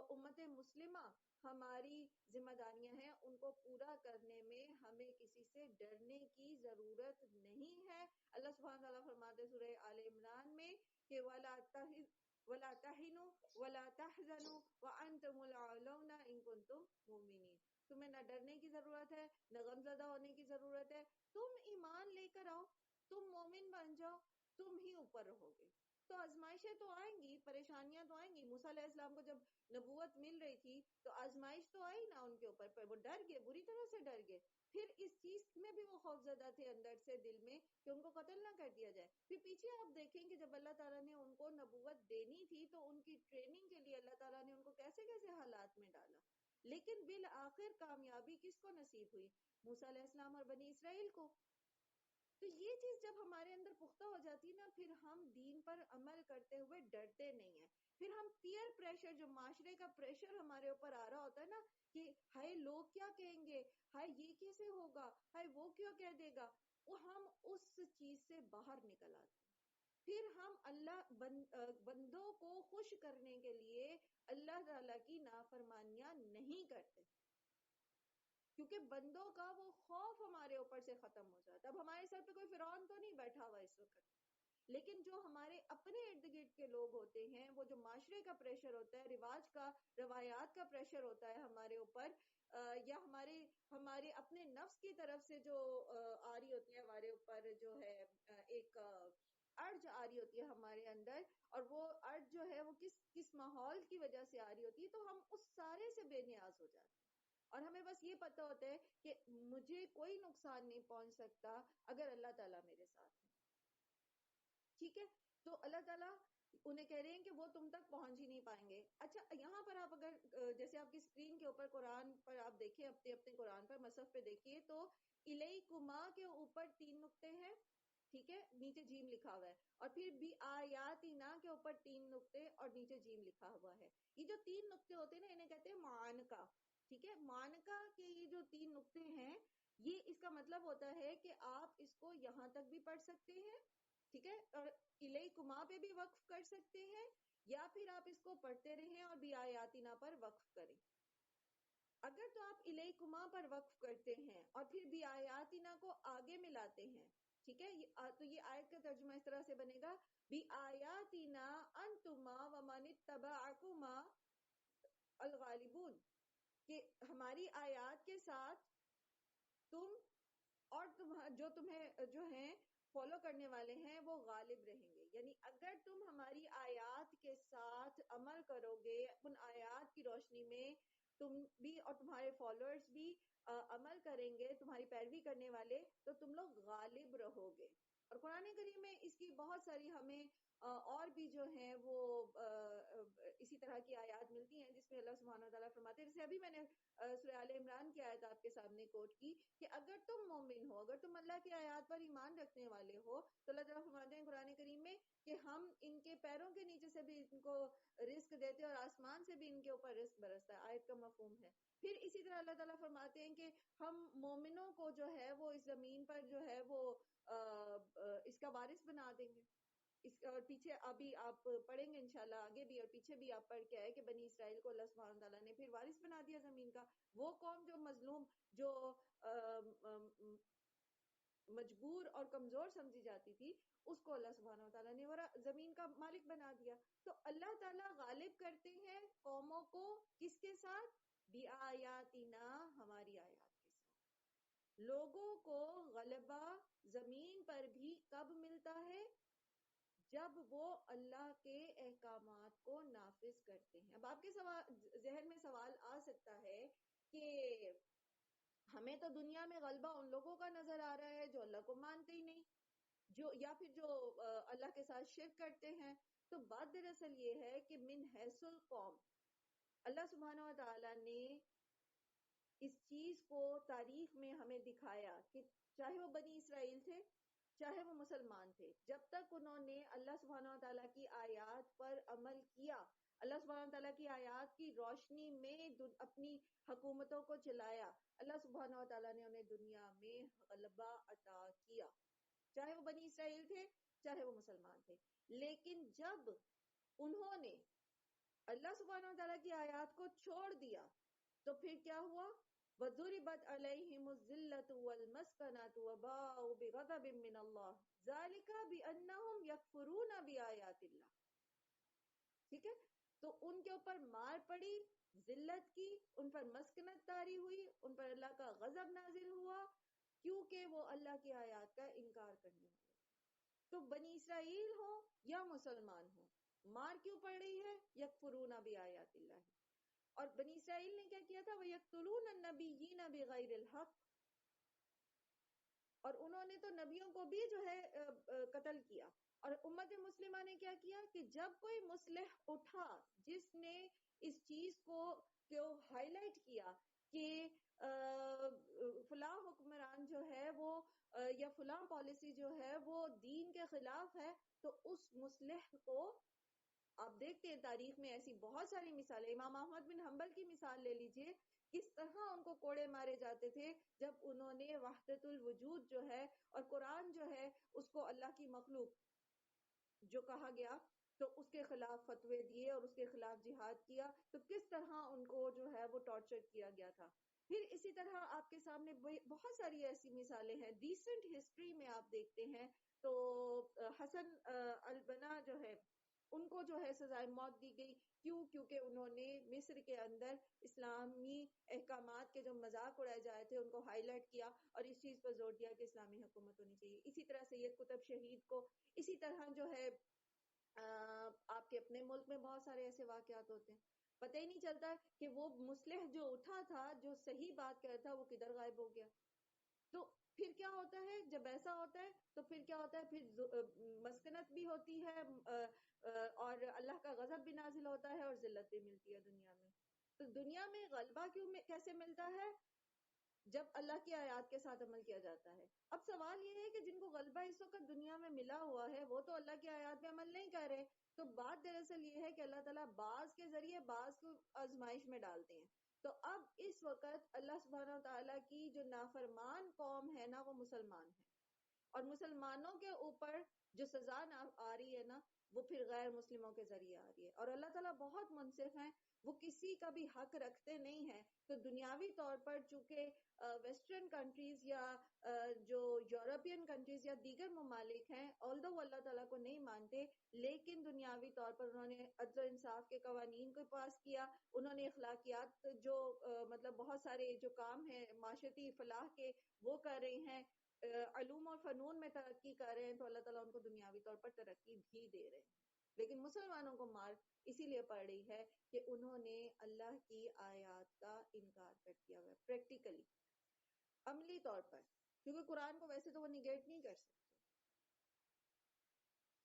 امت مسلمہ ہماری ذمہ داریاں ہیں, ان کو پورا کرنے میں ہمیں کسی سے ڈرنے کی ضرورت نہیں ہے. اللہ سبحانہ تعالیٰ فرماتے سورہ آل عمران میں کہ وَلَا تَهِنُوا وَلَا تَحْزَنُوا وَأَنْتُمُ الْأَعْلَوْنَ إِن كُنتُم مُؤْمِنِينَ. تمہیں نہ ڈرنے کی ضرورت ہے, نہ غمزدہ ہونے کی ضرورت ہے. تم ایمان لے کر آؤ, تم مومن بن جاؤ, تم ہی اوپر رہو گے. تو آزمائشیں تو آئیں گی, پریشانیاں تو آئیں گی. موسیٰ علیہ السلام کو جب نبوت مل رہی تھی تو آزمائش تو آئی نا ان کے اوپر, پر وہ ڈر گئے, بری طرح سے ڈر گئے. پھر اس چیز میں بھی وہ خوفزدہ تھے اندر سے دل میں کہ ان کو قتل نہ کر دیا جائے. پھر پیچھے آپ دیکھیں کہ جب اللہ تعالیٰ نے ان کو نبوت دینی تھی تو ان کی ٹریننگ کے لیے اللہ تعالیٰ نے ان کو کیسے کیسے حالات میں ڈالا, لیکن بالآخر کامیابی کس کو نصیب ہوئی؟ موسیٰ علیہ السلام اور بنی اسرائیل کو. تو یہ چیز جب ہمارے اندر پختہ ہو جاتی ہے نا, پھر ہم دین پر عمل کرتے ہوئے ڈرتے نہیں ہیں. پھر ہم پیئر پریشر, جو معاشرے کا پریشر ہمارے اوپر آ رہا ہوتا ہے نا کہ ہائے لوگ کیا کہیں گے, ہائے یہ کیسے ہوگا, ہائے وہ کیوں کہہ دے گا, وہ ہم اس چیز سے باہر نکل آتے ہیں. پھر ہم اللہ بندوں کو خوش کرنے کے لیے اللہ تعالیٰ کی نافرمانیاں نہیں کرتے, کیونکہ بندوں کا وہ خوف ہمارے اوپر سے ختم ہو جاتا ہے. اب ہمارے سر پہ کوئی فرعون تو نہیں بیٹھا ہوا اس وقت, لیکن جو ہمارے اپنے ارد گرد کے لوگ ہوتے ہیں, وہ جو معاشرے کا پریشر ہوتا ہے, رواج کا, روایات کا پریشر ہوتا ہے ہمارے اوپر, یا ہمارے اپنے نفس کی طرف سے جو آ رہی ہوتی ہے ہمارے اوپر, جو ہے ایک ارج آ رہی ہوتی ہے ہمارے اندر, اور وہ ارج جو ہے وہ کس ماحول کی وجہ سے آ رہی ہوتی ہے, تو ہم اس سارے سے بے نیاز ہو جاتے ہیں. اور ہمیں بس یہ پتہ ہوتا ہے کہ مجھے کوئی نقصان نہیں پہنچ سکتا اگر اللہ تعالیٰ میرے ساتھ ہے. ٹھیک ہے, تو اللہ تعالیٰ انہیں کہہ رہے ہیں کہ وہ تم تک پہنچ ہی نہیں پائیں گے. اچھا, یہاں پر آپ اگر جیسے آپ کی اسکرین کے اوپر قرآن پر آپ دیکھیں, اپنے قرآن پر مصحف پہ دیکھیے, تو الیکما کے اوپر 3 نقطے ہیں, ٹھیک ہے, نیچے جیم لکھا ہوا ہے, اور پھر بھی آیاتنا کے اوپر 3 نقطے اور نیچے جیم لکھا ہوا ہے. یہ جو 3 نقطے ہوتے ہیں نا, انہیں کہتے ہیں معانکہ. ٹھیک ہے, مانکا کے یہ جو 3 نقطے ہیں, یہ اس کا مطلب ہوتا ہے کہ آپ اس کو یہاں تک بھی پڑھ سکتے ہیں, ٹھیک ہے, اور الیکما پہ بھی وقف کر سکتے ہیں, یا پھر آپ اس کو پڑھتے رہیں اور بھی آیاتنا پر وقف کریں. اگر تو آپ الیکما پر وقف کرتے ہیں اور پھر بھی آیاتنا کو آگے ملاتے ہیں, ٹھیک ہے, تو یہ آیت کا ترجمہ اس طرح سے بنے گا, بی آیاتنا انتما ومن اتبعکما الغالبون, کہ ہماری آیات کے ساتھ تم اور جو ہیں فالو کرنے والے ہیں وہ غالب رہیں گے. یعنی اگر تم ہماری آیات کے ساتھ عمل کرو گے، ان آیات کی روشنی میں تم بھی اور تمہارے فالوورز بھی عمل کریں گے، تمہاری پیروی کرنے والے، تو تم لوگ غالب رہو گے. اور قرآن کریم میں اس کی بہت ساری ہمیں اور بھی جو ہیں وہ اسی طرح کی آیات ملتی ہیں جس میں اللہ سبحانہ وتعالیٰ فرماتے ہیں، جیسے ابھی میں نے سورہ آل عمران کی آیت آپ کے سامنے کوٹ کی کہ اگر تم مومن ہو، اگر تم اللہ کی آیات پر ایمان رکھنے والے ہو، تو اللہ تعالیٰ فرماتے ہیں قرآن کریم میں کہ ہم ان کے پیروں کے نیچے سے بھی ان کو رزق دیتے اور آسمان سے بھی ان کے اوپر رزق برستا ہے. آیت کا مفہوم ہے. پھر اسی طرح اللہ تعالیٰ فرماتے ہیں کہ ہم مومنوں کو جو ہے وہ اس زمین پر جو ہے وہ اس کا وارث بنا دیں گے. اس اور پیچھے ابھی آپ پڑھیں گے انشاءاللہ آگے بھی اور پیچھے بھی آپ پڑھ کے آئے کہ بنی اسرائیل کو اللہ سبحانہ تعالیٰ نے پھر وارث بنا دیا زمین کا. وہ قوم جو مظلوم، جو مجبور اور کمزور سمجھی جاتی تھی، اس کو اللہ سبحانہ تعالیٰ نے زمین کا مالک بنا دیا. تو اللہ تعالیٰ غالب کرتے ہیں قوموں کو کس کے ساتھ؟ بِآیاتنا، ہماری آیات کے ساتھ. لوگوں کو غلبہ زمین پر بھی کب ملتا ہے؟ جب وہ اللہ کے احکامات کو نافذ کرتے ہیں. اب آپ کے ذہن میں سوال آ سکتا ہے کہ ہمیں تو دنیا میں غلبہ ان لوگوں کا نظر آ رہا ہے جو اللہ کو مانتے ہی نہیں، جو یا پھر جو اللہ کے ساتھ شرک کرتے ہیں. تو بات دراصل یہ ہے کہ من حیث القوم اللہ سبحانہ و تعالیٰ نے اس چیز کو تاریخ میں ہمیں دکھایا کہ چاہے وہ بنی اسرائیل تھے، چاہے وہ مسلمان تھے، جب تک انہوں نے اللہ سبحانہ و تعالیٰ کی آیات پر عمل کیا، اللہ سبحانہ و تعالیٰ کی آیات کی روشنی میں اپنی حکومتوں کو چلایا، اللہ سبحانہ و تعالیٰ نے انہیں دنیا میں غلبہ عطا کیا، چاہے وہ بنی اسرائیل تھے، چاہے وہ مسلمان تھے. لیکن جب انہوں نے اللہ سبحانہ و تعالیٰ کی آیات کو چھوڑ دیا تو پھر کیا ہوا؟ وَضُرِبَتْ عَلَيْهِمُ الذِّلَّةُ وَالْمَسْكَنَةُ وَبَاءُوا بِغَضَبٍ مِّنَ اللَّهِ ذَلِكَ بِأَنَّهُمْ يَكْفُرُونَ بِآيَاتِ اللَّهِ. ٹھیک ہے، تو ان کے اوپر مار پڑی، ذلت کی، ان پر مسکنت طاری ہوئی، ان پر اللہ کا غضب نازل ہوا، کیونکہ وہ اللہ کی آیات کا انکار کرنے والے. تو بنی اسرائیل ہو یا مسلمان ہو، مار کیوں پڑ رہی ہے؟ یکفرون بآیات اللہ. اور بنی اسرائیل نے کیا کیا تھا؟ وَيَقْتُلُونَ النَّبِيِّينَ بِغَيْرِ الْحَقِّ، اور انہوں نے تو نبیوں کو بھی جو ہے قتل کیا. اور امت مسلمہ نے کیا کیا کہ جب کوئی مصلح اٹھا جس نے اس چیز کو ہائی لائٹ کیا کہ فلاں حکمران جو ہے وہ یا فلاں پالیسی جو ہے وہ دین کے خلاف ہے، تو اس مصلح کو آپ دیکھتے ہیں تاریخ میں ایسی بہت ساری مثالیں. امام احمد بن حنبل کی مثال لے لیجئے، کس طرح ان کو کوڑے مارے جاتے تھے جب انہوں نے وحدت الوجود جو ہے اور قرآن جو ہے اس کو اللہ کی مخلوق جو کہا گیا تو اس کے خلاف فتوے دیے اور اس کے خلاف جہاد کیا، تو کس طرح ان کو جو ہے وہ ٹارچر کیا گیا تھا. پھر اسی طرح آپ کے سامنے بہت ساری ایسی مثالیں ہیں. ریسنٹ ہسٹری میں آپ دیکھتے ہیں تو حسن البنا جو ہے ان کو جو ہے سزائے موت دی گئی. کیوں؟ کیونکہ انہوں نے مصر کے اندر اسلامی احکامات کے جو مذاق اڑائے جائے تھے ان کو ہائی لائٹ کیا اور اس چیز پر زور دیا کہ اسلامی حکومت ہونی چاہیے. اسی طرح سید قطب شہید کو، اسی طرح جو ہے آپ کے اپنے ملک میں بہت سارے ایسے واقعات ہوتے ہیں، پتہ ہی نہیں چلتا کہ وہ مصلح جو اٹھا تھا، جو صحیح بات کہتا تھا، وہ کدھر غائب ہو گیا. تو پھر کیا ہوتا ہے جب ایسا ہوتا ہے؟ تو پھر کیا ہوتا ہے؟ پھر مسکنت بھی ہوتی ہے اور اللہ کا غضب بھی نازل ہوتا ہے اور ذلت بھی ملتی ہے دنیا میں. تو دنیا میں غلبہ کیسے ملتا ہے؟ جب اللہ کی آیات کے ساتھ عمل کیا جاتا ہے. اب سوال یہ ہے کہ جن کو غلبہ اس وقت دنیا میں ملا ہوا ہے وہ تو اللہ کی آیات پہ عمل نہیں کر رہے. تو بات دراصل یہ ہے کہ اللہ تعالیٰ بعض کے ذریعے بعض کو آزمائش میں ڈالتے ہیں. تو اب اس وقت اللہ سبحانہ و تعالیٰ کی جو نافرمان قوم ہے نا وہ مسلمان ہے، اور مسلمانوں کے اوپر جو سزا آ رہی ہے نا وہ پھر غیر مسلموں کے ذریعے آ رہی ہے. اور اللہ تعالیٰ بہت منصف ہیں، وہ کسی کا بھی حق رکھتے نہیں ہیں. تو دنیاوی طور پر چونکہ ویسٹرن کنٹریز یا جو یورپین کنٹریز یا دیگر ممالک ہیں although وہ اللہ تعالیٰ کو نہیں مانتے، لیکن دنیاوی طور پر انہوں نے عدل و انصاف کے قوانین کو پاس کیا، انہوں نے اخلاقیات جو مطلب بہت سارے جو کام ہیں معاشرتی فلاح کے وہ کر رہے ہیں. علوم اور فنون میں ترقی کر رہے ہیں تو اللہ تعالیٰ ان کو دنیاوی طور پر ترقی بھی دے رہے ہیں. لیکن مسلمانوں کو مار اسی لیے پڑ رہی ہے کہ انہوں نے اللہ کی آیات کا انکار کر دیا ہوا ہے پریکٹیکلی، عملی طور پر، کیونکہ قرآن کو ویسے تو وہ نگیٹ نہیں کر سکتے.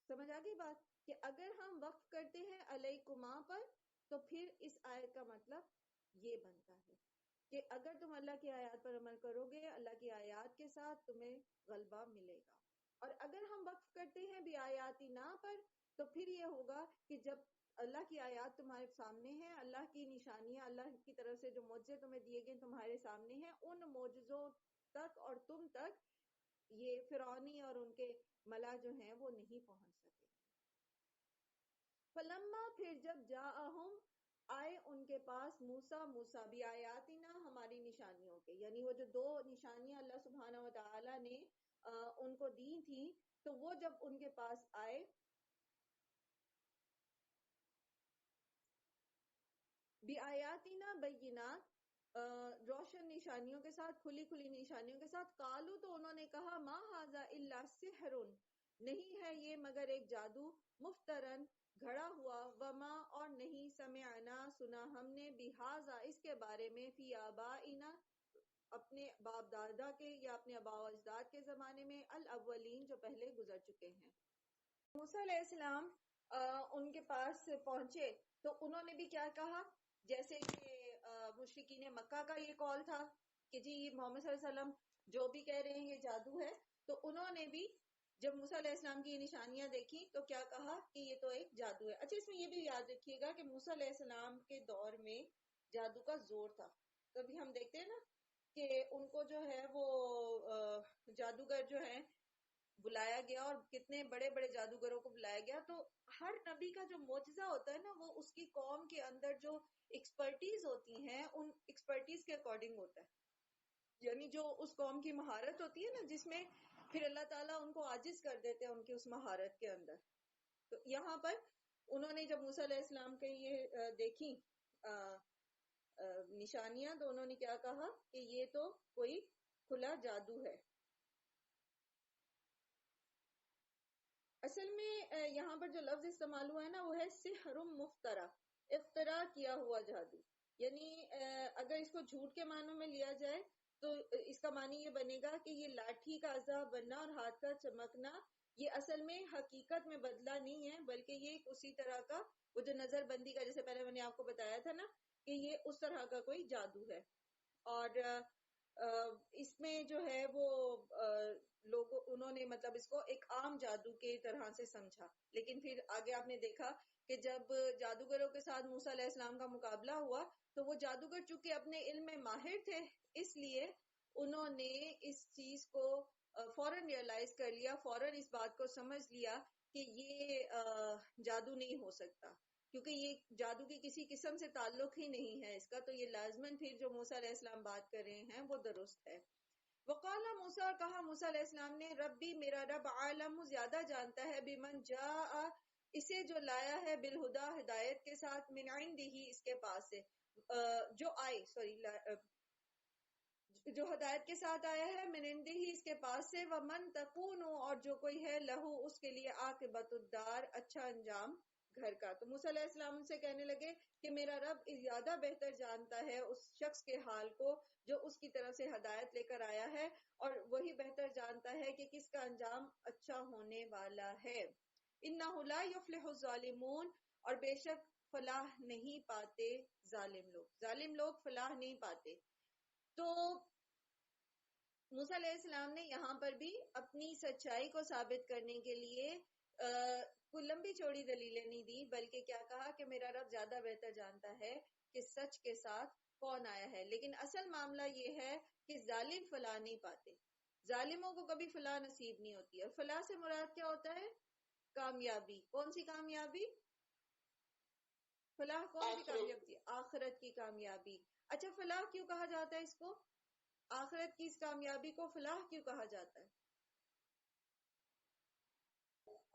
سمجھ آ گئی بات کہ اگر ہم وقف کرتے ہیں علیکما پر تو پھر اس آیت کا مطلب یہ بنتا ہے کہ اگر تم اللہ کی آیات پر عمل کرو گے اللہ کی آیات کے ساتھ تمہیں غلبہ ملے گا. اور اگر ہم وقف کرتے ہیں بھی آیاتی نا پر تو پھر یہ ہوگا کہ جب اللہ کی آیات تمہارے سامنے ہیں، اللہ کی نشانیاں، اللہ کی طرف سے جو معجزے تمہیں دیے گئے تمہارے سامنے ہیں، ان معجزوں تک اور تم تک یہ فرعونی اور ان کے ملا جو ہیں وہ نہیں پہنچ سکے. فلما پھر جب جاءہم آئے ان کے پاس موسیٰ بھی آیاتنا ہماری نشانیوں کے، یعنی وہ جو 2 نشانیاں اللہ سبحانہ و تعالی نے ان کو دی تھی، تو وہ جب ان کے پاس آئے بھی آیاتنا بینات روشن نشانیوں کے ساتھ، کھلی نشانیوں کے ساتھ، قالو تو انہوں نے کہا ما ھذا الا سحر، نہیں ہے یہ مگر ایک جادو، مفترن گھڑا ہوا، وما اور نہیں سمعنا سنا ہم نے بہذا اس کے بارے میں فی آبائنا اپنے باپ دادا کے یا اپنے آباء و اجداد کے زمانے میں، الاولین جو پہلے گزر چکے ہیں. موسیٰ علیہ السلام ان کے پاس پہنچے تو انہوں نے بھی کیا کہا، جیسے کہ مشرکین مکہ کا یہ قول تھا کہ جی محمد صلی اللہ علیہ وسلم جو بھی کہہ رہے ہیں یہ جادو ہے، تو انہوں نے بھی جب موسیٰ علیہ السلام کی یہ نشانیاں دیکھی تو کیا کہا کہ یہ تو ایک جادو ہے. اچھا، اس میں یہ بھی یاد رکھیے گا کہ موسیٰ علیہ السلام کے دور میں جادو کا زور تھا. کبھی ہم دیکھتے ہیں نا کہ ان کو جو ہے وہ جادوگر جو ہے بلایا گیا اور کتنے بڑے بڑے جادوگروں کو بلایا گیا. تو ہر نبی کا جو معجزہ ہوتا ہے نا وہ اس کی قوم کے اندر جو ایکسپرٹیز ہوتی ہیں ان ایکسپرٹیز کے اکارڈنگ ہوتا ہے، یعنی جو اس قوم کی مہارت ہوتی ہے نا جس میں پھر اللہ تعالیٰ ان کو عاجز کر دیتے ہیں ان کی اس مہارت کے اندر. تو یہاں پر انہوں نے جب موسیٰ علیہ السلام کے یہ دیکھی نشانیاں تو انہوں نے کیا کہا کہ یہ تو کوئی کھلا جادو ہے. اصل میں یہاں پر جو لفظ استعمال ہوا ہے نا وہ ہے سحر مفترا، افترا کیا ہوا جادو. یعنی اگر اس کو جھوٹ کے معنوں میں لیا جائے تو اس کا معنی یہ بنے گا کہ یہ لاٹھی کا عذاب بننا اور ہاتھ کا چمکنا یہ اصل میں حقیقت میں بدلہ نہیں ہے، بلکہ یہ اسی طرح کا وہ جو نظر بندی کا جیسے پہلے میں نے آپ کو بتایا تھا نا کہ یہ اس طرح کا کوئی جادو ہے. اور اس میں جو ہے وہ لوگوں انہوں نے مطلب اس کو ایک عام جادو کے طرح سے سمجھا. لیکن پھر آگے آپ نے دیکھا کہ جب جادوگروں کے ساتھ موسیٰ علیہ السلام کا مقابلہ ہوا تو وہ جادوگر چونکہ اپنے علم میں ماہر تھے اس لیے انہوں نے اس چیز کو فوراً ریئلائز کر لیا، فوراً اس بات کو سمجھ لیا کہ یہ جادو نہیں ہو سکتا، کیونکہ یہ جادو کی کسی قسم سے تعلق ہی نہیں ہے اس کا. تو یہ لازماً پھر جو موسیٰ علیہ السلام بات کر رہے ہیں وہ درست ہے. وقال موسیٰ اور کہا موسیٰ علیہ السلام نے ربی میرا رب عالم زیادہ جانتا ہے بمن جاء اسے جو لایا ہے بالہدا ہدایت کے ساتھ من عندہ اس کے پاس سے جو آئے جو ہدایت کے ساتھ آیا ہے من عندہ اس کے پاس سے، ومن تکون اور جو کوئی ہے لہو اس کے لیے عاقبت الدار اچھا انجام گھر کا. تو موسیٰ علیہ السلام سے کہنے لگے کہ میرا رب زیادہ بہتر جانتا ہے اس شخص کے حال کو جو اس کی طرف سے ہدایت لے کر آیا ہے، اور وہی بہتر جانتا ہے کہ کس کا انجام اچھا ہونے والا ہے. انہ لا یفلح الظالمون اور بے شک فلاح نہیں پاتے ظالم لوگ فلاح نہیں پاتے. تو موسیٰ علیہ السلام نے یہاں پر بھی اپنی سچائی کو ثابت کرنے کے لیے کوئی لمبی چوڑی دلیلیں نہیں دی، بلکہ کیا کہا کہ میرا رب زیادہ بہتر جانتا ہے کہ سچ کے ساتھ کون آیا ہے. لیکن اصل معاملہ یہ ہے کہ ظالم فلاح نہیں پاتے، ظالموں کو کبھی فلاح نصیب نہیں ہوتی. اور فلاح سے مراد کیا ہوتا ہے؟ کامیابی. کون سی کامیابی؟ فلاح کون سی کامیابی؟ آخرت کی کامیابی. اچھا، فلاح کیوں کہا جاتا ہے اس کو؟ آخرت کی اس کامیابی کو فلاح کیوں کہا جاتا ہے؟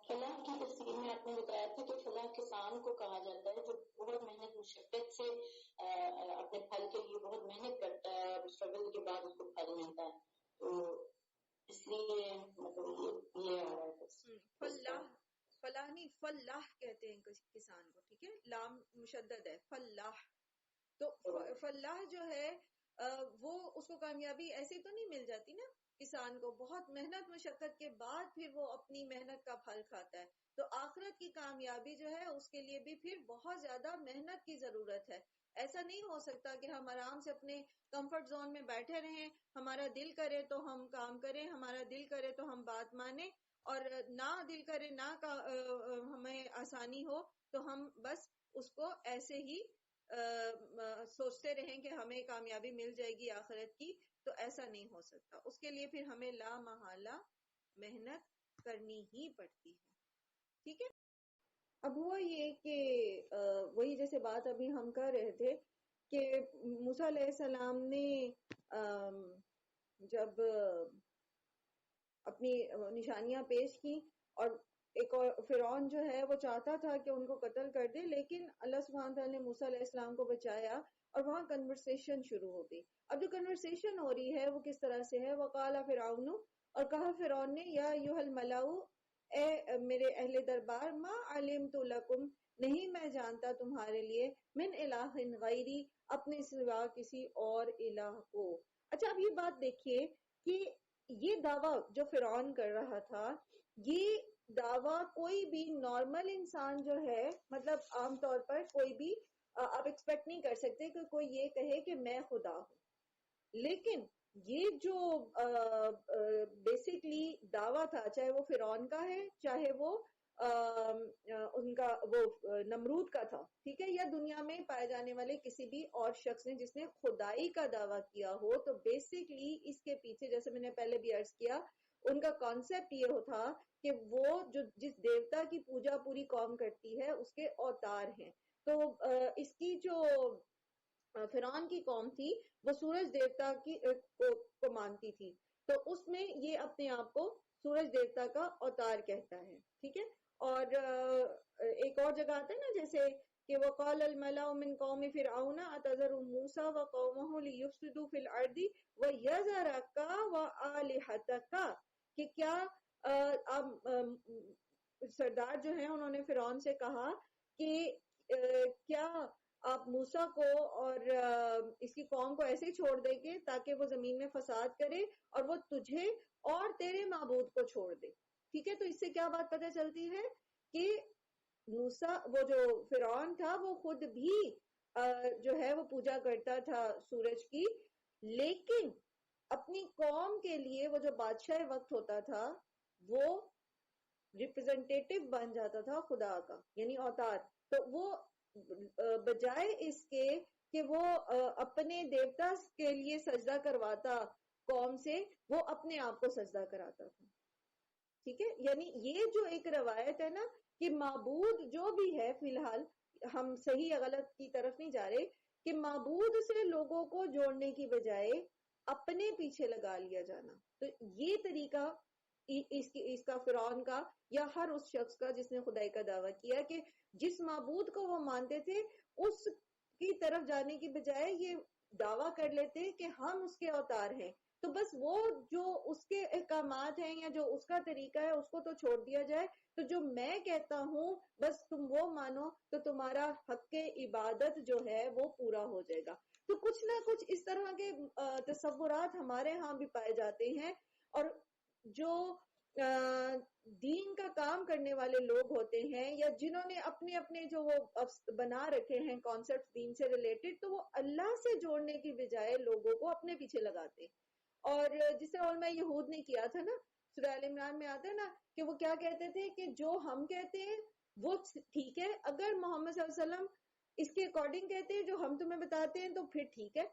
فلاح کی تفسیر میں آپ نے بتایا تھا کہ فلاح کسان کو کہا جاتا ہے جو بہت محنت مشقت سے اپنے پھل کے لیے بہت محنت کرتا ہے اور اسٹرگل کے بعد اس کو پھل ملتا ہے. تو اس اس لیے مطلب یہ آ رہا ہے فلاح، فلاح نہیں فلاح کہتے ہیں کسان کو، ٹھیک ہے، لام مشدد ہے، فلاح. تو فلاح جو ہے وہ اس کو کامیابی ایسے تو نہیں مل جاتی نا کسان کو، بہت محنت مشقت کے بعد پھر وہ اپنی محنت کا پھل کھاتا ہے. تو آخرت کی کامیابی جو ہے اس کے لیے بھی پھر بہت زیادہ محنت کی ضرورت ہے. ایسا نہیں ہو سکتا کہ ہم آرام سے اپنے کمفرٹ زون میں بیٹھے رہیں، ہمارا دل کرے تو ہم کام کریں، ہمارا دل کرے تو ہم بات مانیں، اور نہ دل کرے نہ ہمیں آسانی ہو تو ہم بس اس کو ایسے ہی سوچتے رہیں کہ ہمیں کامیابی مل جائے گی آخرت کی. تو ایسا نہیں ہو سکتا، اس کے لیے پھر ہمیں لا محالہ محنت کرنی ہی پڑتی ہے. ٹھیک ہے. اب ہوا یہ کہ وہی جیسے بات ابھی ہم کر رہے تھے کہ موسیٰ علیہ السلام نے جب اپنی نشانیاں پیش کی اور ایک اور فرعون جو ہے وہ چاہتا تھا کہ ان کو قتل کر دے، لیکن اللہ سبحانہ تعالیٰ نے موسیٰ علیہ السلام کو بچایا اور وہاں کنورسیشن شروع ہو گئی. اب جو کنورسیشن ہو رہی ہے وہ کس طرح سے ہے؟ وقال فرعون، اور کہا فرعون نے، یا ایھا الملأ، اے میرے اہل دربار، ما علمت لکم، نہیں میں جانتا تمہارے لیے، من الہ غیری، اپنے سوا کسی اور الہ کو. اچھا اب یہ بات دیکھیے کہ یہ دعویٰ جو فرعون کر رہا تھا، یہ دعویٰ کوئی بھی نارمل انسان جو ہے، مطلب عام طور پر کوئی بھی آپ ایکسپیکٹ نہیں کر سکتے کہ کوئی یہ کہے کہ میں خدا ہوں. لیکن یہ جو بیسکلی دعویٰ تھا، چاہے وہ فرعون کا ہے، چاہے وہ ان کا وہ نمرود کا تھا، ٹھیک ہے، یا دنیا میں پائے جانے والے کسی بھی اور شخص نے جس نے خدائی کا دعویٰ کیا ہو، تو بیسکلی اس کے پیچھے جیسے میں نے پہلے بھی عرض کیا، ان کا کانسیپٹ یہ تھا کہ وہ جو جس دیوتا کی پوجا پوری قوم کرتی ہے اس کے اوتار ہیں. تو اس کی جو فرعون کی قوم تھی وہ سورج دیوتا کو مانتی تھی، تو اس میں یہ اپنے آپ کو سورج دیوتا کا اوتار کہتا ہے. ٹھیک ہے. اور ایک اور جگہ آتا ہے نا جیسے کہ وقال الملأ من قوم فرعون اتذر موسى وقومه ليفسدوا في الارض ويذرك والهتك، کہ کیا سردار جو ہیں انہوں نے فرعون سے کہا کہ کیا آپ موسیٰ کو اور اس کی قوم کو ایسے ہی چھوڑ دیں گے تاکہ وہ زمین میں فساد کرے اور وہ تجھے اور تیرے معبود کو چھوڑ دے. ٹھیک ہے. تو اس سے کیا بات پتہ چلتی ہے کہ موسیٰ وہ جو فرعون تھا وہ خود بھی جو ہے وہ پوجا کرتا تھا سورج کی، لیکن اپنی قوم کے لیے وہ جو بادشاہ وقت ہوتا تھا وہ ریپرزنٹیٹیو بن جاتا تھا خدا کا، یعنی اوتار. تو وہ بجائے اس کے کہ وہ اپنے دیوتا کے لیے سجدہ کرواتا قوم سے، وہ اپنے آپ کو سجدہ کراتا تھا. ٹھیک ہے. یعنی یہ جو ایک روایت ہے نا کہ معبود جو بھی ہے، فی الحال ہم صحیح یا غلط کی طرف نہیں جا رہے، کہ معبود سے لوگوں کو جوڑنے کی بجائے اپنے پیچھے لگا لیا جانا. تو یہ طریقہ اس کا فرعون کا یا ہر اس شخص کا جس نے خدائی کا دعویٰ کیا کہ جس معبود کو وہ مانتے تھے اس کی طرف جانے کی بجائے یہ دعویٰ کر لیتے کہ ہم اس کے اوتار ہیں، تو بس وہ جو اس کے احکامات ہیں یا جو اس کا طریقہ ہے اس کو تو چھوڑ دیا جائے، تو جو میں کہتا ہوں بس تم وہ مانو تو تمہارا حق عبادت جو ہے وہ پورا ہو جائے گا. تو کچھ نہ کچھ اس طرح کے تصورات ہمارے ہاں بھی پائے جاتے ہیں، اور جو دین کا کام کرنے والے لوگ ہوتے ہیں یا جنہوں نے اپنے اپنے جو وہ بنا رکھے ہیں کانسیپٹ دین سے ریلیٹڈ، تو وہ اللہ سے جوڑنے کی بجائے لوگوں کو اپنے پیچھے لگاتے ہیں. اور جسے علماء یہود نے کیا تھا نا، سورہ آل عمران میں آتا ہے نا کہ وہ کیا کہتے تھے کہ جو ہم کہتے ہیں وہ ٹھیک ہے، اگر محمد صلی اللہ علیہ وسلم اس کے اکارڈنگ کہتے ہیں جو ہم تمہیں بتاتے ہیں تو پھر ٹھیک ہے،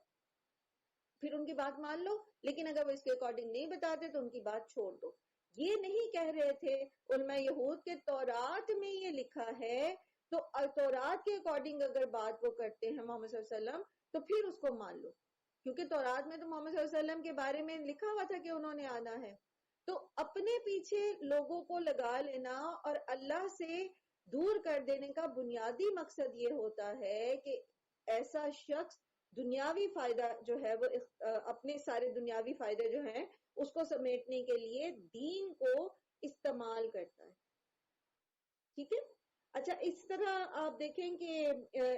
پھر ان کی بات مان لو، لیکن اگر وہ اس کے اکارڈنگ نہیں بتاتے تو ان کی بات چھوڑ دو. یہ نہیں کہہ رہے تھے علماء یہود کے تورات میں یہ لکھا ہے، تو تورات کے اکارڈنگ اگر بات وہ کرتے ہیں محمد صلی اللہ علیہ وسلم تو پھر اس کو مان لو، کیونکہ تورات میں تو محمد صلی اللہ علیہ وسلم کے بارے میں لکھا ہوا تھا کہ انہوں نے آنا ہے. تو اپنے پیچھے لوگوں کو لگا لینا اور اللہ سے دور کر دینے کا بنیادی مقصد یہ ہوتا ہے کہ ایسا شخص دنیاوی فائدہ جو ہے وہ اپنے سارے دنیاوی فائدے جو ہیں اس کو سمیٹنے کے لیے دین کو استعمال کرتا ہے. ٹھیک ہے. اچھا اس طرح آپ دیکھیں کہ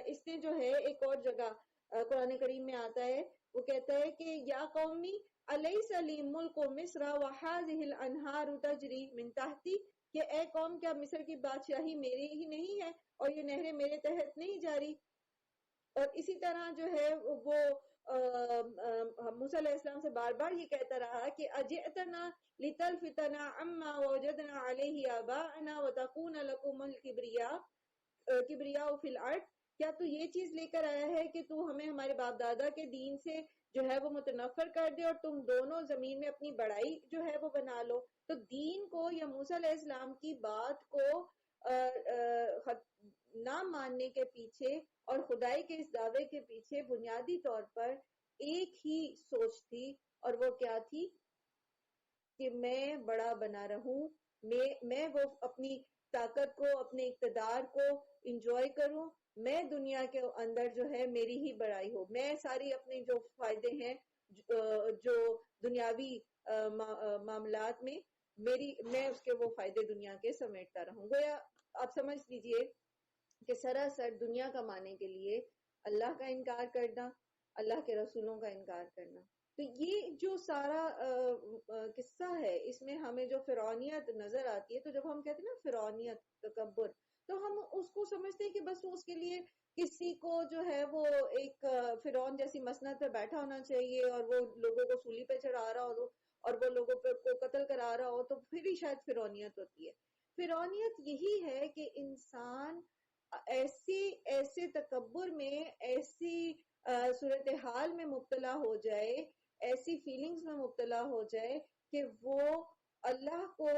اس نے جو ہے ایک اور جگہ قرآن کریم میں آتا ہے, وہ کہتا ہے کہ یا قومی الیس لی ملک مصر وہذہ الانہار تجری من تحتی, کہ اے قوم کیا مصر کی بادشاہی میری ہی نہیں ہے اور یہ نہریں میرے تحت نہیں جاری. اور اسی طرح جو ہے وہ موسیٰ علیہ السلام سے بار بار یہ کہتا رہا کہ اجئتنا لتلفتنا عما وجدنا علیہ آباءنا وتکون لکم الکبریاء فی الارض, کیا تو یہ چیز لے کر آیا ہے کہ تو ہمیں ہمارے باپ دادا کے دین سے جو ہے وہ متنفر کر دے اور تم دونوں زمین میں اپنی بڑائی جو ہے وہ بنا لو. تو دین کو یا موسیٰ علیہ السلام کی بات کو نہ ماننے کے پیچھے اور خدائی کے اس دعوے کے پیچھے بنیادی طور پر ایک ہی سوچ تھی, اور وہ کیا تھی کہ میں بڑا بنا رہوں, میں وہ اپنی طاقت کو اپنے اقتدار کو انجوائے کروں, میں دنیا کے اندر جو ہے میری ہی بڑائی ہو, میں ساری اپنے جو فائدے ہیں جو دنیاوی معاملات میں میں اس کے وہ فائدے دنیا کے سمیٹتا رہوں. گویا آپ سمجھ لیجئے کہ سراسر دنیا کمانے کے لیے اللہ کا انکار کرنا, اللہ کے رسولوں کا انکار کرنا. تو یہ جو سارا قصہ ہے اس میں ہمیں جو فرعونیت نظر آتی ہے, تو جب ہم کہتے ہیں نا فرعونیت تکبر, تو ہم اس کو سمجھتے ہیں کہ بس اس کے لیے کسی کو جو ہے وہ ایک فرعون جیسی مسند پہ بیٹھا ہونا چاہیے اور وہ لوگوں کو سولی پہ چڑھا رہا ہو اور وہ لوگوں کو قتل کرا رہا ہو, تو پھر ہی شاید فرعونیت ہوتی ہے. فرعونیت یہی ہے کہ انسان ایسے تکبر میں, ایسی صورتحال میں مبتلا ہو جائے, ایسی فیلنگز میں مبتلا ہو جائے کہ وہ اللہ کو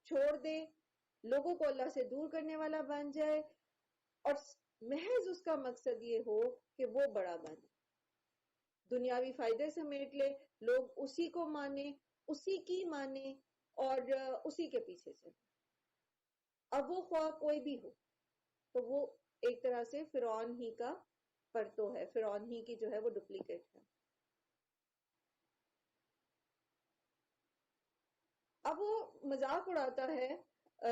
چھوڑ دے, لوگوں کو اللہ سے دور کرنے والا بن جائے, اور محض اس کا مقصد یہ ہو کہ وہ بڑا بنے, دنیاوی فائدے سمیٹ لے, لوگ اسی کو مانے, اسی کی مانے اور اسی کے پیچھے چلے. اب وہ خواہ کوئی بھی ہو, تو وہ ایک طرح سے فرعون ہی کا پرتو ہے, فرعون ہی کی جو ہے وہ ڈپلیکیٹ ہے. اب وہ مذاق اڑاتا ہے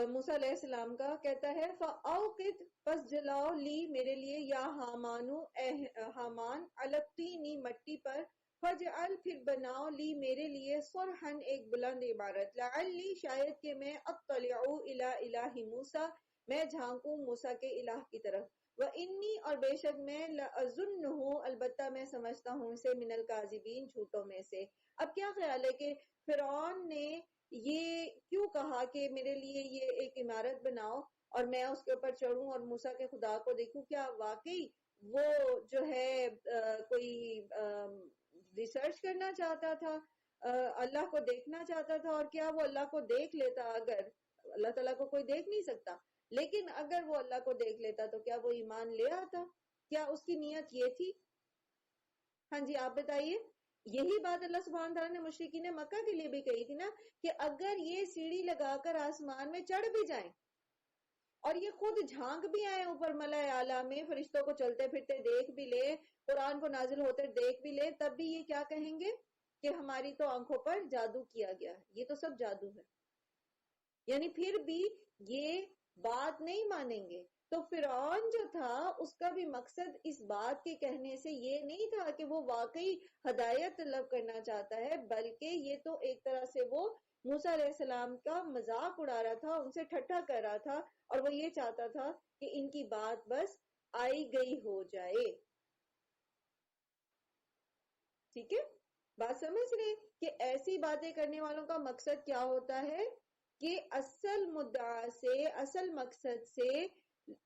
موسیٰ علیہ السلام کا, کہتا ہے فَأَوْقِدْ, پس جلاؤ لی میرے لیے, یا حامانو, اے حامان, الطینی, مٹی پر, فَجْعَلْ, پھر بناؤ, لی میرے لیے, صرحاً, ایک بلند عمارت, لَعَلِّی, شاید کہ میں, اطلع الی الہ موسیٰ, میں جھانکوں موسیٰ کے الہ کی طرف, وَإِنِّی, اور بے شک میں, لَأَظُنُّهُ, البتہ میں سمجھتا ہوں اسے, من الکاذبین, جھوٹوں میں سے. اب کیا خیال ہے کہ فرعون نے یہ کیوں کہا کہ میرے لیے یہ ایک عمارت بناؤ اور میں اس کے اوپر چڑھوں اور موسیٰ کے خدا کو دیکھوں؟ کیا واقعی وہ جو ہے کوئی ریسرچ کرنا چاہتا تھا, اللہ کو دیکھنا چاہتا تھا؟ اور کیا وہ اللہ کو دیکھ لیتا؟ اگر اللہ تعالیٰ کو کوئی دیکھ نہیں سکتا, لیکن اگر وہ اللہ کو دیکھ لیتا تو کیا وہ ایمان لے آتا؟ کیا اس کی نیت یہ تھی؟ ہاں جی آپ بتائیے. یہی بات اللہ سبحانہ تعالیٰ نے مشرکین مکہ کے لیے بھی کہی تھی نا, کہ اگر یہ سیڑھی لگا کر آسمان میں چڑھ بھی جائیں اور یہ خود جھانک بھی آئے اوپر ملائے اعلیٰ میں, فرشتوں کو چلتے پھرتے دیکھ بھی لے, قرآن کو نازل ہوتے دیکھ بھی لے, تب بھی یہ کیا کہیں گے کہ ہماری تو آنکھوں پر جادو کیا گیا ہے, یہ تو سب جادو ہے. یعنی پھر بھی یہ بات نہیں مانیں گے. تو فرعون جو تھا اس کا بھی مقصد اس بات کے کہنے سے یہ نہیں تھا کہ وہ واقعی ہدایت طلب کرنا چاہتا ہے, بلکہ یہ تو ایک طرح سے وہ موسیٰ علیہ السلام کا مذاق اڑا رہا تھا, ان سے ٹھٹھا کر رہا تھا, اور وہ یہ چاہتا تھا کہ ان کی بات بس آئی گئی ہو جائے. ٹھیک ہے, بات سمجھ رہے کہ ایسی باتیں کرنے والوں کا مقصد کیا ہوتا ہے کہ اصل مدعا سے, اصل مقصد سے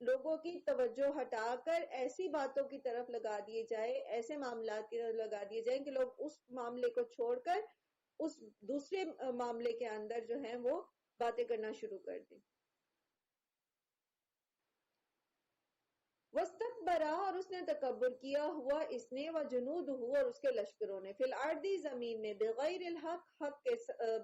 لوگوں کی توجہ ہٹا کر ایسی باتوں کی طرف لگا دیے جائے, ایسے معاملات کی طرف لگا دیے جائیں کہ لوگ اس معاملے کو چھوڑ کر اس دوسرے معاملے کے اندر جو ہیں وہ باتیں کرنا شروع کر دیں. وَاسْتَكْبَرَ, اور اس نے تکبر کیا, ہوا اس نے, وَجُنُودُهُ, اور اس کے لشکروں نے, فِي الْأَرْضِ, زمین میں, بغیر الحق, حق کے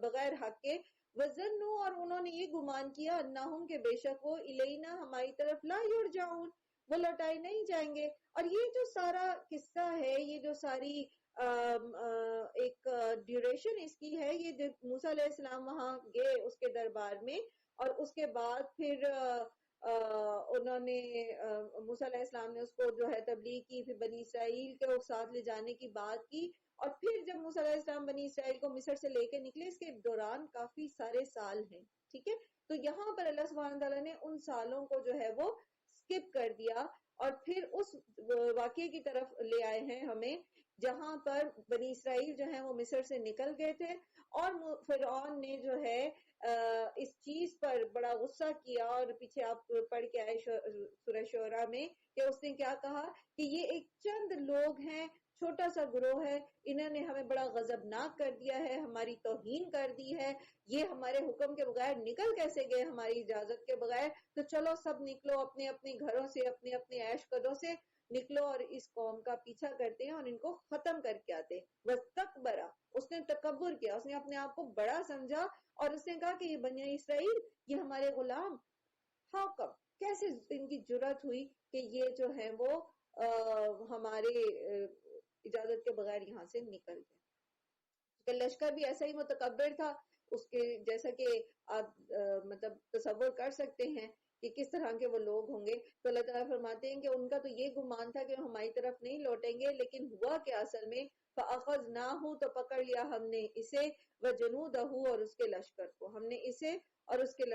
بغیر حق کے, وَظَنُّوا, اور انہوں نے یہ گمان کیا, اَنَّهُمْ, کہ بے شک وہ, إِلَيْنَا, ہماری طرف, لَا يُرْجَعُونَ, وہ لوٹائے نہیں جائیں گے. اور یہ جو سارا قصہ ہے, یہ جو ساری ایک ڈیوریشن اس کی ہے یہ جب موسیٰ علیہ السلام وہاں گئے اس کے دربار میں، اور اس کے بعد پھر انہوں نے موسیٰ علیہ السلام نے اس کو جو ہے تبلیغ کی، پھر بنی اسرائیل کے ساتھ لے جانے کی بات کی، اور پھر جب موسیٰ علیہ السلام بنی اسرائیل کو مصر سے لے کے نکلے، اس کے دوران کافی سارے سال ہیں، ٹھیک ہے. تو یہاں پر اللہ سبحانہ تعالیٰ نے ان سالوں کو جو ہے وہ سکپ کر دیا اور پھر اس واقعے کی طرف لے آئے ہیں ہمیں جہاں پر بنی اسرائیل جو ہیں وہ مصر سے نکل گئے تھے، اور فرعون نے جو ہے اس چیز پر بڑا غصہ کیا، اور پیچھے آپ پڑھ کے آئے سورہ شعراء میں کہ اس نے کیا کہا کہ یہ ایک چند لوگ ہیں، چھوٹا سا گروہ ہے، انہوں نے ہمیں بڑا غضبناک کر دیا ہے، ہماری توہین کر دی ہے، یہ ہمارے حکم کے بغیر نکل کیسے گئے، ہماری اجازت کے بغیر، تو چلو سب نکلو اپنے اپنے گھروں سے، اپنے اپنے عیش قدوں سے نکلو اور اس قوم کا پیچھا کرتے ہیں اور ان کو ختم کر کے آتے. وَاسْتَكْبَرَ، اس نے تکبر کیا، اس نے اپنے آپ کو بڑا سمجھا، اور اس نے کہا کہ یہ بنی اسرائیل یہ ہمارے غلام، ہاؤ کم، کیسے ان کی جرات ہوئی کہ یہ جو ہے وہ ہمارے اجازت کے بغیر یہاں سے نکل گئے. کہ لشکر بھی ایسا ہی متکبر تھا، اس کے جیسا کہ آپ مطلب تصور کر سکتے ہیں کہ کس طرح کے وہ لوگ ہوں گے. تو اللہ تعالیٰ فرماتے ہیں کہ ان کا تو یہ گمان تھا کہ ہماری طرف نہیں لوٹیں گے، لیکن ہوا کہ اصل میں فَأَخَذْنَاهُ، تو پکڑ لیا ہم نے اسے، وَجُنُودَهُ، اور اس کے لشکر کو، ہم نے اسے اور اس کے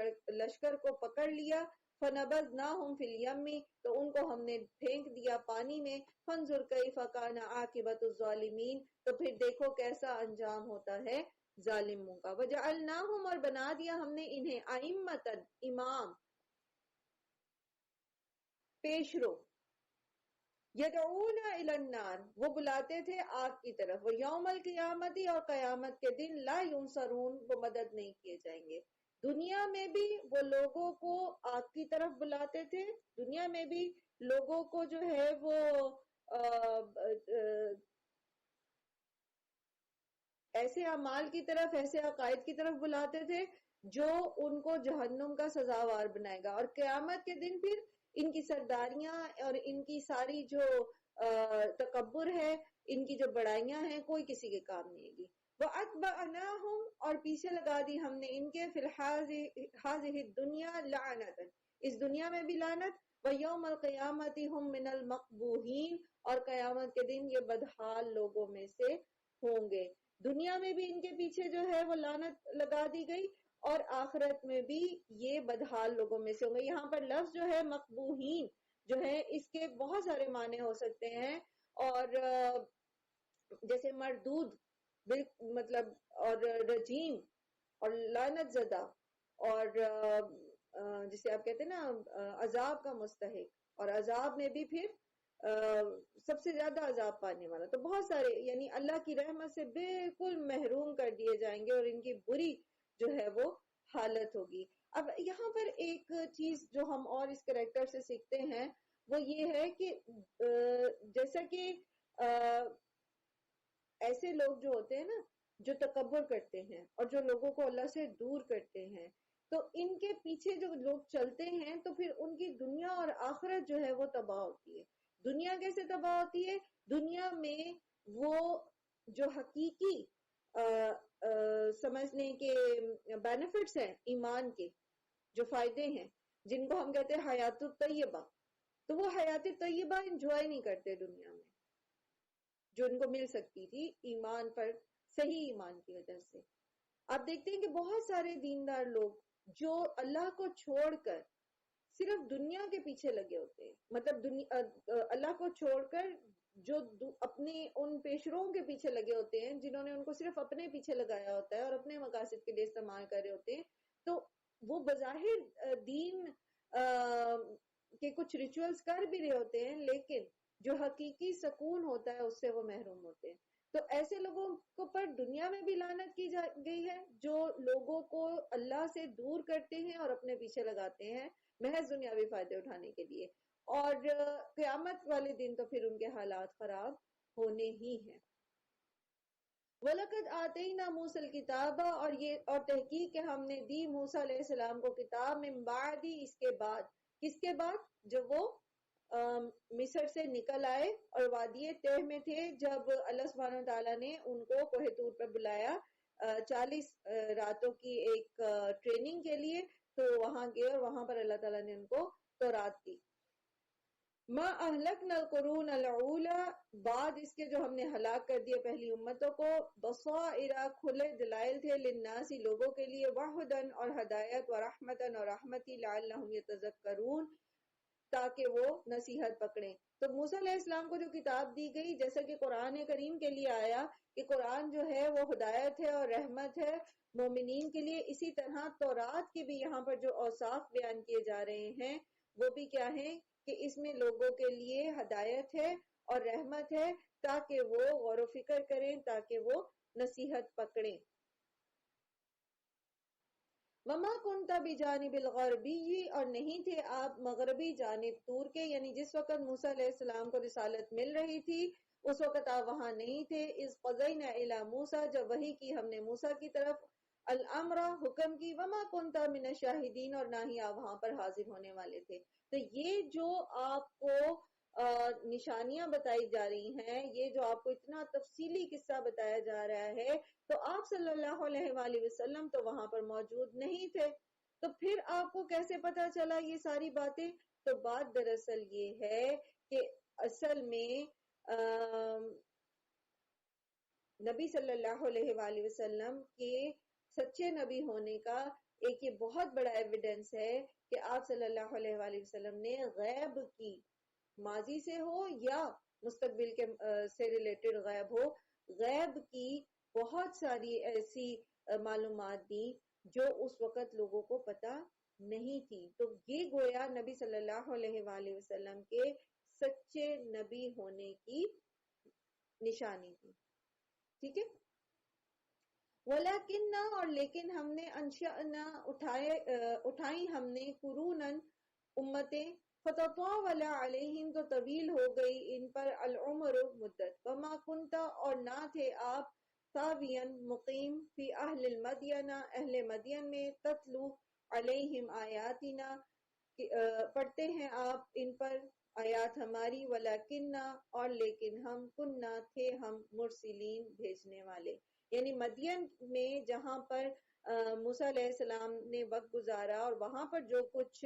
لشکر کو پکڑ لیا. فَنَبَذْنَاهُمْ فِي الْيَمِّ، تو ان کو ہم نے پھینک دیا پانی میں. فَانظُرْ كَيْفَ كَانَ عَاقِبَةُ الظَّالِمِينَ، تو پھر دیکھو کیسا انجام ہوتا ہے ظالموں کا. وَجَعَلْنَاهُمْ، اور بنا دیا ہم نے انہیں أَئِمَّةً، امام، پیشرو، یدعون الی النار، وہ بلاتے تھے آگ کی طرف، وہ یوم القیامت، اور قیامت کے دن لا ینصرون، وہ مدد نہیں کیے جائیں گے. دنیا میں بھی وہ لوگوں کو آگ کی طرف بلاتے تھے، دنیا میں بھی لوگوں کو جو ہے وہ ایسے اعمال کی طرف، ایسے عقائد کی طرف بلاتے تھے جو ان کو جہنم کا سزاوار بنائے گا، اور قیامت کے دن پھر ان کی سرداریاں اور ان کی ساری جو تکبر ہے، ان کی جو بڑائیاں ہیں، کوئی کسی کے کام نہیں گی. وَأَتْبَعْنَاهُمْ، اور پیچھے لگا دی ہم نے ان کے، فِي هَٰذِهِ الدُّنْيَا لَعْنَةً، اس دنیا میں بھی لعنت، وَيَوْمَ الْقِيَامَةِ هُمْ مِنَ الْمَقْبُوحِينَ، اور قیامت کے دن یہ بدحال لوگوں میں سے ہوں گے. دنیا میں بھی ان کے پیچھے جو ہے وہ لعنت لگا دی گئی، اور آخرت میں بھی یہ بدحال لوگوں میں سے ہوں گے. یہاں پر لفظ جو ہے مقبوحین جو ہے اس کے بہت سارے معنی ہو سکتے ہیں، اور جیسے مردود مطلب، اور رجیم، اور لعنت زدہ، اور جسے آپ کہتے ہیں نا عذاب کا مستحق، اور عذاب میں بھی پھر سب سے زیادہ عذاب پانے والا. تو بہت سارے یعنی اللہ کی رحمت سے بالکل محروم کر دیے جائیں گے، اور ان کی بری جو ہے وہ حالت ہوگی. اب یہاں پر ایک چیز جو ہم اور اس کریکٹر سے سیکھتے ہیں وہ یہ ہے کہ جیسا کہ ایسے لوگ جو ہوتے ہیں نا جو تکبر کرتے ہیں اور جو لوگوں کو اللہ سے دور کرتے ہیں، تو ان کے پیچھے جو لوگ چلتے ہیں تو پھر ان کی دنیا اور آخرت جو ہے وہ تباہ ہوتی ہے. دنیا کیسے تباہ ہوتی ہے؟ دنیا میں وہ جو حقیقی سمجھنے کے بینیفٹس ہیں، ایمان کے جو فائدے ہیں، جن کو ہم کہتے ہیں حیات الطیبہ، تو وہ حیات طیبہ انجوائے نہیں کرتے دنیا میں، جو ان کو مل سکتی تھی ایمان پر، صحیح ایمان کی وجہ سے. آپ دیکھتے ہیں کہ بہت سارے دیندار لوگ جو اللہ کو چھوڑ کر صرف دنیا کے پیچھے لگے ہوتے ہیں، مطلب اللہ کو چھوڑ کر جو اپنے ان پیشروؤں کے پیچھے لگے ہوتے ہیں جنہوں نے ان کو صرف اپنے پیچھے لگایا ہوتا ہے اور اپنے مقاصد کے لیے استعمال کر رہے ہوتے ہیں، تو وہ بظاہر دین کے کچھ ریچولز کر بھی رہے ہوتے ہیں، لیکن جو حقیقی سکون ہوتا ہے اس سے وہ محروم ہوتے ہیں. تو ایسے لوگوں کو پر دنیا میں بھی لعنت کی گئی ہے جو لوگوں کو اللہ سے دور کرتے ہیں اور اپنے پیچھے لگاتے ہیں محض دنیاوی فائدے اٹھانے کے لیے، اور قیامت والے دن تو پھر ان کے حالات خراب ہونے ہی ہیں. وَلَقَدْ آتَيْنَا مُوسَى الْكِتَابَ، اور تحقیق کہ ہم نے دی موسیٰ علیہ السلام کو کتاب، من بعد، اس کے بعد، کس کے بعد؟ جب وہ مصر سے نکل آئے اور وادی تہ میں تھے جب اللہ سبحانہ وتعالیٰ نے ان کو کوہ طور پر بلایا 40 راتوں کی ایک ٹریننگ کے لیے، تو وہاں گئے اور وہاں پر اللہ تعالیٰ نے ان کو تورات دی. ما اہلکنا القرون الاولی، بعد اس کے جو ہم نے ہلاک کر دیا پہلی امتوں کو، بصائر کھلے دلائل تھے، للناس لوگوں کے لیے، وہدن اور ہدایت، ورحمتن اور رحمتی، لعلہم یتذکرون تاکہ وہ نصیحت پکڑیں. تو موسیٰ علیہ السلام کو جو کتاب دی گئی، جیسا کہ قرآن کریم کے لیے آیا کہ قرآن جو ہے وہ ہدایت ہے اور رحمت ہے مومنین کے لیے، اسی طرح تورات کے بھی یہاں پر جو اوصاف بیان کیے جا رہے ہیں وہ بھی کیا ہیں کہ اس میں لوگوں کے لیے ہدایت ہے اور رحمت ہے تاکہ وہ غور و فکر کریں، تاکہ وہ نصیحت پکڑیں. وما کنت بجانب الغربی، اور نہیں تھے آپ مغربی جانب طور کے، یعنی جس وقت موسیٰ علیہ السلام کو رسالت مل رہی تھی اس وقت آپ وہاں نہیں تھے. اذ قضینا الی موسیٰ، جب وحی کی ہم نے موسیٰ کی طرف، الامر حکم کی، وما کنت من الشاہدین، اور نہ ہی آپ وہاں پر حاضر ہونے والے تھے. تو یہ جو آپ کو نشانیاں بتائی جا رہی ہیں، یہ جو آپ کو اتنا تفصیلی قصہ بتایا جا رہا ہے، تو آپ صلی اللہ علیہ وآلہ وسلم تو وہاں پر موجود نہیں تھے. تو پھر آپ کو کیسے پتا چلا یہ ساری باتیں؟ تو بات دراصل یہ ہے کہ اصل میں نبی صلی اللہ علیہ وآلہ وسلم کے سچے نبی ہونے کا ایک یہ بہت بڑا ایویڈنس ہے کہ آپ صلی اللہ علیہ وآلہ وسلم نے غیب کی، ماضی سے ہو یا مستقبل کے سے ریلیٹڈ غیب ہو، غیب کی بہت ساری ایسی معلومات دی جو اس وقت لوگوں کو پتا نہیں تھی. تو یہ گویا نبی صلی اللہ علیہ وآلہ وسلم کے سچے نبی ہونے کی نشانی تھی. ٹھیک ہے. ولیکن، اور لیکن ہم نے انشأنا اٹھائی ہم نے قرونن امتیں، فتطاول علیہم تو طویل ہو گئی ان پر العمر مدت، وما کنتا اور نہ تھے آپ ثاوین مقیم فی اہل المدین اہل مدین میں، تتلو علیہم آیاتنا پڑھتے ہیں آپ ان پر آیات ہماری، ولیکننا اور لیکن ہم کننا تھے ہم مرسلین بھیجنے والے. یعنی مدین میں جہاں پر موسیٰ علیہ السلام نے وقت گزارا اور وہاں پر جو کچھ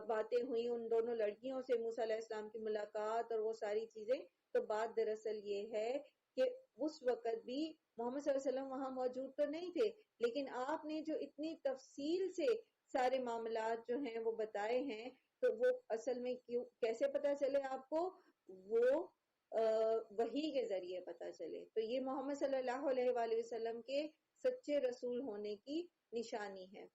باتیں ہوئی ان دونوں لڑکیوں سے، موسیٰ علیہ السلام کی ملاقات اور وہ ساری چیزیں، تو بات دراصل یہ ہے کہ اس وقت بھی محمد صلی اللہ علیہ وسلم وہاں موجود تو نہیں تھے، لیکن آپ نے جو اتنی تفصیل سے سارے معاملات جو ہیں وہ بتائے ہیں، تو وہ اصل میں کیسے پتا چلے آپ کو؟ وہ وحی کے ذریعے پتا چلے. تو یہ محمد صلی اللہ علیہ وآلہ وسلم کے سچے رسول ہونے کی نشانی ہے.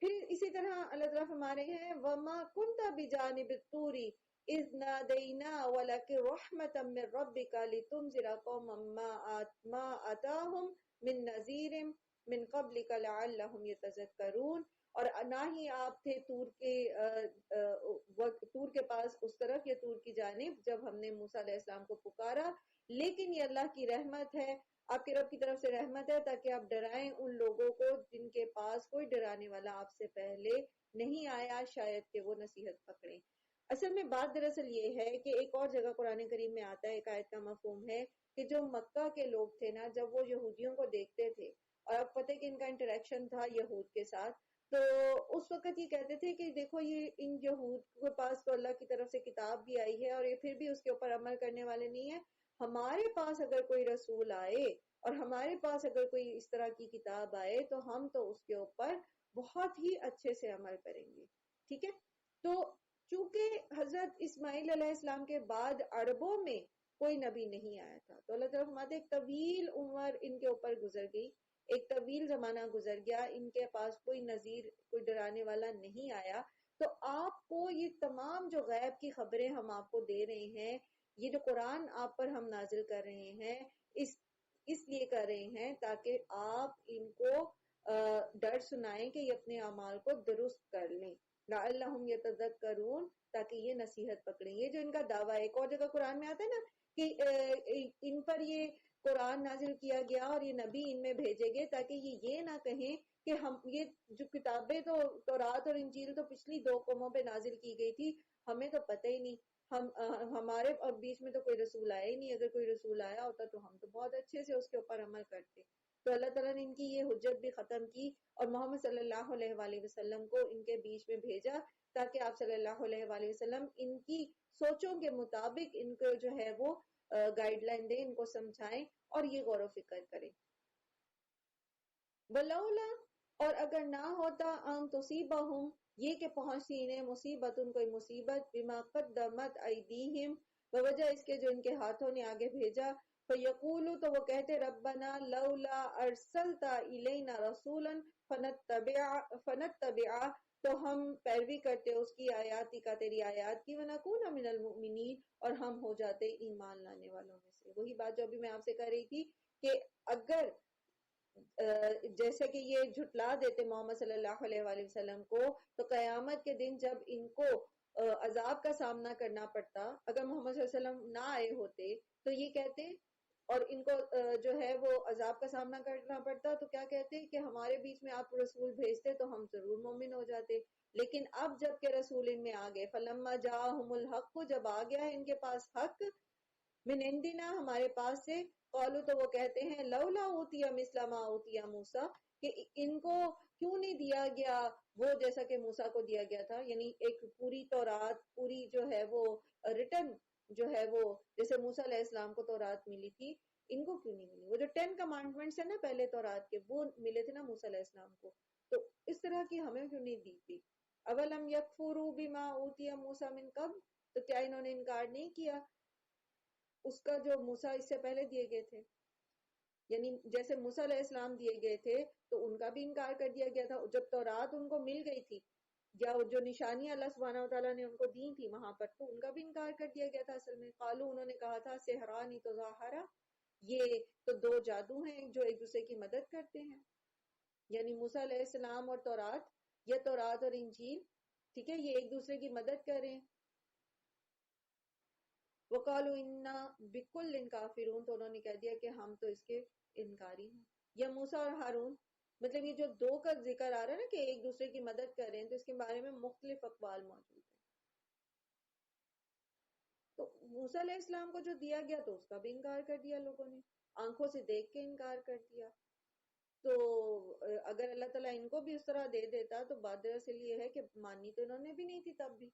پھر اسی طرح اللہ تعالیٰ فرما رہے ہیں وَمَا كُنْتَ بِجَانِبِ الطُّورِ إِذْ نَادَيْنَا وَلَكِنْ رَحْمَةً مِّن رَّبِّكَ لِتُنذِرَ قَوْمًا مَّا أَتَاهُم مِّن نَّذِيرٍ مِّن قَبْلِكَ لَعَلَّهُمْ يَتَذَكَّرُونَ، اور نہ ہی آپ تھے طور کے پاس اس طرف یا طور کی جانب جب ہم نے موسیٰ علیہ السلام کو پکارا، لیکن یہ اللہ کی رحمت ہے، آپ کے رب کی طرف سے رحمت ہے تاکہ آپ ڈرائیں ان لوگوں کو جن کے پاس کوئی ڈرانے والا آپ سے پہلے نہیں آیا، شاید کہ وہ نصیحت پکڑیں. اصل میں بات دراصل یہ ہے کہ ایک اور جگہ قرآن کریم میں آتا ہے، ایک آیت کا مفہوم ہے کہ جو مکہ کے لوگ تھے نا، جب وہ یہودیوں کو دیکھتے تھے، اور اب پتہ کہ ان کا انٹریکشن تھا یہود کے ساتھ، تو اس وقت یہ کہتے تھے کہ دیکھو یہ ان یہود کے پاس تو اللہ کی طرف سے کتاب بھی آئی ہے اور یہ پھر بھی اس کے اوپر عمل کرنے والے نہیں ہیں، ہمارے پاس اگر کوئی رسول آئے اور ہمارے پاس اگر کوئی اس طرح کی کتاب آئے تو ہم تو اس کے اوپر بہت ہی اچھے سے عمل کریں گے. ٹھیک ہے. تو چونکہ حضرت اسماعیل علیہ السلام کے بعد عربوں میں کوئی نبی نہیں آیا تھا، تو اللہ تعالیٰ فرماتے ایک طویل عمر ان کے اوپر گزر گئی، ایک طویل زمانہ گزر گیا، ان کے پاس کوئی نذیر، کوئی ڈرانے والا نہیں آیا. تو آپ کو یہ تمام جو غیب کی خبریں ہم آپ کو دے رہے ہیں، یہ جو قرآن آپ پر ہم نازل کر رہے ہیں، اس لیے کر رہے ہیں تاکہ آپ ان کو ڈر سنائیں کہ یہ اپنے اعمال کو درست کر لیں، لعلہم یتذکرون تاکہ یہ نصیحت پکڑیں. یہ جو ان کا دعویٰ ہے، ایک اور جگہ قرآن میں آتا ہے نا کہ ان پر یہ قرآن نازل کیا گیا اور یہ نبی ان میں بھیجے گئے تاکہ یہ نہ کہیں کہ ہم یہ جو کتابیں تو تورات اور انجیل تو پچھلی 2 قوموں پہ نازل کی گئی تھی، ہمیں تو پتہ ہی نہیں، ہمارے اب بیچ میں تو کوئی رسول آیا ہی نہیں، اگر کوئی رسول آیا ہوتا تو ہم تو بہت اچھے سے اس کے اوپر عمل کرتے. تو اللہ تعالیٰ نے ان کی یہ حجت بھی ختم کی اور محمد صلی اللہ علیہ وآلہ وسلم کو ان کے بیچ میں بھیجا تاکہ آپ صلی اللہ علیہ وآلہ وسلم ان کی سوچوں کے مطابق ان کو جو ہے وہ گائیڈ لائن دیں، ان کو سمجھائیں اور یہ غور و فکر کریں. ولولا، اور اگر نہ ہوتا ان تصیبہم، یہ کہ پہنچتی انہیں مصیبت، ان کوئی مصیبت، بما قدمت ایدیہم، بوجہ اس کے جو ان کے ہاتھوں نے آگے بھیجا، فیقولو، تو وہ کہتے ربنا لولا ارسلتا الینا رسولا فنتبع، تو ہم پیروی کرتے اس کی آیات کا، تیری آیات کی، ونکون من المؤمنین، اور ہم ہو جاتے ایمان لانے والوں میں سے. وہی بات جو ابھی میں آپ سے کر رہی تھی کہ اگر جیسے کہ یہ جھٹلا دیتے محمد صلی اللہ علیہ وآلہ وسلم کو، تو قیامت کے دن جب ان کو عذاب کا سامنا کرنا پڑتا، اگر محمد صلی اللہ علیہ وسلم نہ آئے ہوتے تو یہ کہتے، اور ان کو جو ہے وہ عذاب کا سامنا کرنا پڑتا، تو کیا کہتے کہ ہمارے بیچ میں آپ رسول بھیجتے تو ہم ضرور مومن ہو جاتے. لیکن اب جب کہ رسول ان میں آ گئے، فلما جاءہم الحق، جب آ گیا ہے ان کے پاس حق، من عندنا، ہمارے پاس سے، قالو، تو وہ کہتے ہیں لولا اوتی مثل ما اوتی موسیٰ، کہ ان کو کیوں نہیں دیا گیا وہ جیسا کہ موسیٰ کو دیا گیا تھا، یعنی ایک پوری تورات، پوری جو ہے وہ ریٹن جو ہے وہ جیسے موسیٰ علیہ السلام کو تورات ملی تھی، ان کو کیوں نہیں ملی؟ وہ جو 10 کمانڈمنٹس ہیں نا پہلے تورات کے، وہ ملے تھے نا موسیٰ علیہ السلام کو، تو اس طرح کی ہمیں کیوں نہیں دی تھی؟ اولم یکفروا بما اوتی موسیٰ من قبل، تو کیا انہوں نے انکار نہیں کیا اس کا جو موسیٰ اس سے پہلے دیے گئے تھے؟ یعنی جیسے موسیٰ علیہ السلام دیے گئے تھے تو ان کا بھی انکار کر دیا گیا تھا. جب تورات ان کو مل گئی تھی یا جو نشانیاں اللہ سبحانہ وتعالیٰ نے ان کو دی تھی وہاں پر، تو ان کا بھی انکار کر دیا گیا تھا. اصل میں قالو، انہوں نے کہا تھا سحرانی تظاہرا، یہ تو دو جادو ہیں جو ایک دوسرے کی مدد کرتے ہیں. یعنی موسیٰ علیہ السلام اور تورات، یا تورات اور انجیل، ٹھیک ہے، یہ ایک دوسرے کی مدد کر رہے ہیں. وقالوا انا بکل کافرون، تو انہوں نے کہہ دیا کہ ہم تو اس کے انکاری ہیں. یا موسیٰ اور ہارون، مطلب یہ جو دو کا ذکر آ رہا ہے نا کہ ایک دوسرے کی مدد کر رہے ہیں، تو اس کے بارے میں مختلف اقوال موجود ہیں. تو موسیٰ علیہ السلام کو جو دیا گیا تو اس کا بھی انکار کر دیا لوگوں نے، آنکھوں سے دیکھ کے انکار کر دیا. تو اگر اللہ تعالیٰ ان کو بھی اس طرح دے دیتا تو بات دراصل یہ ہے کہ مانی تو انہوں نے بھی نہیں تھی تب بھی.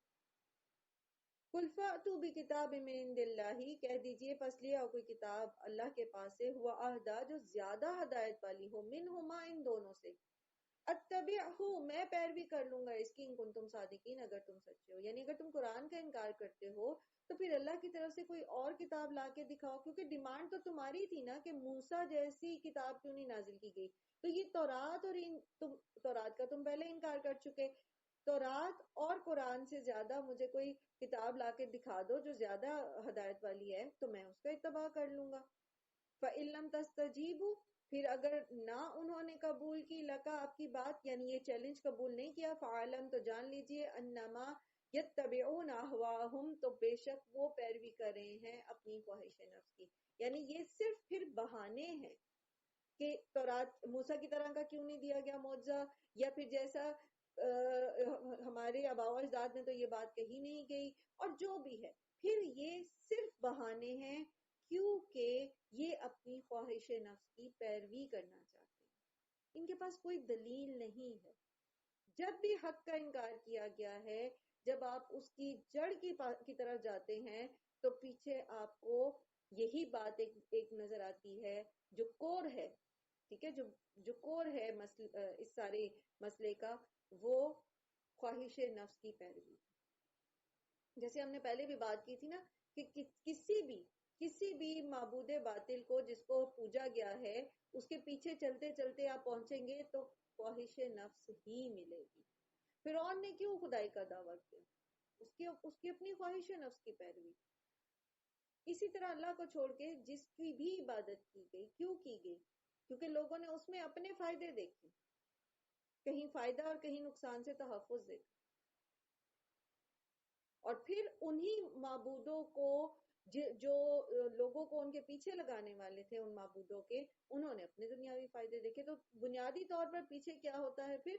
قل فأتوا بکتاب من عند اللہ، کہہ دیجئے پس لے آؤ کوئی کتاب اللہ کے پاس سے، ہوا اہدا، جو زیادہ ہدایت والی ہو، منہما، ان دونوں سے، اتبعہ، میں پیروی کر لوں گا اس کی، ان کن تم صادقین، اگر تم سچے ہو. یعنی اگر تم قرآن کا انکار کرتے ہو تو پھر اللہ کی طرف سے کوئی اور کتاب لا کے دکھاؤ، کیونکہ ڈیمانڈ تو تمہاری تھی نا کہ موسیٰ جیسی کتاب کیوں نہیں نازل کی گئی. تو یہ تورات اور تورات کا تم پہلے انکار کر چکے، تورات اور قرآن سے زیادہ مجھے کوئی کتاب لا کے دکھا دو جو زیادہ ہدایت والی ہے تو میں اس کا اتباع کر لوں گا. فَإِن لَمْ تَسْتَجِيبُوا، پھر اگر نہ انہوں نے قبول کی لکا، آپ کی بات، یعنی یہ چیلنج قبول نہیں کیا، فَعَلَمْ، تو جان لیجئے، انما یتبعون اہواہم، تو بے شک وہ پیروی کر رہے ہیں اپنی خواہش نفس کی. یعنی یہ صرف پھر بہانے ہیں کہ تورات موسیٰ کی طرح کا کیوں نہیں دیا گیا معجزہ، یا پھر جیسا ہمارے آباء و اجداد میں تو یہ بات کہی نہیں گئی، اور جو بھی ہے، پھر یہ صرف بہانے ہیں کیونکہ یہ اپنی خواہش نفس کی پیروی کرنا چاہتے ہیں. ان کے پاس کوئی دلیل نہیں ہے. جب بھی حق کا انکار کیا گیا ہے، جب آپ اس کی جڑ کی طرف جاتے ہیں تو پیچھے آپ کو یہی بات ایک نظر آتی ہے جو کور ہے، ٹھیک ہے، جو کور ہے اس سارے مسئلے کا، وہ خواہش نفس کی پیروی. جیسے ہم نے پہلے بھی بات کی تھی نا کہ کسی بھی معبود باطل کو جس کو پوجا گیا ہے، اس کے پیچھے چلتے چلتے آپ پہنچیں گے تو خواہش نفس ہی ملے گی. فرعون نے کیوں خدائی کا دعویٰ کیا؟ اس کی اپنی خواہش نفس کی پیروی. اسی طرح اللہ کو چھوڑ کے جس کی بھی عبادت کی گئی، کیوں کی گئی؟ کیونکہ لوگوں نے اس میں اپنے فائدے دیکھے، کہیں فائدہ اور کہیں نقصان سے تحفظ دیکھا، اور پھر انہی معبودوں کو جو لوگوں کو ان کے پیچھے لگانے والے تھے، ان معبودوں کے، انہوں نے اپنے دنیاوی فائدے دیکھے. تو بنیادی طور پر پیچھے کیا ہوتا ہے پھر؟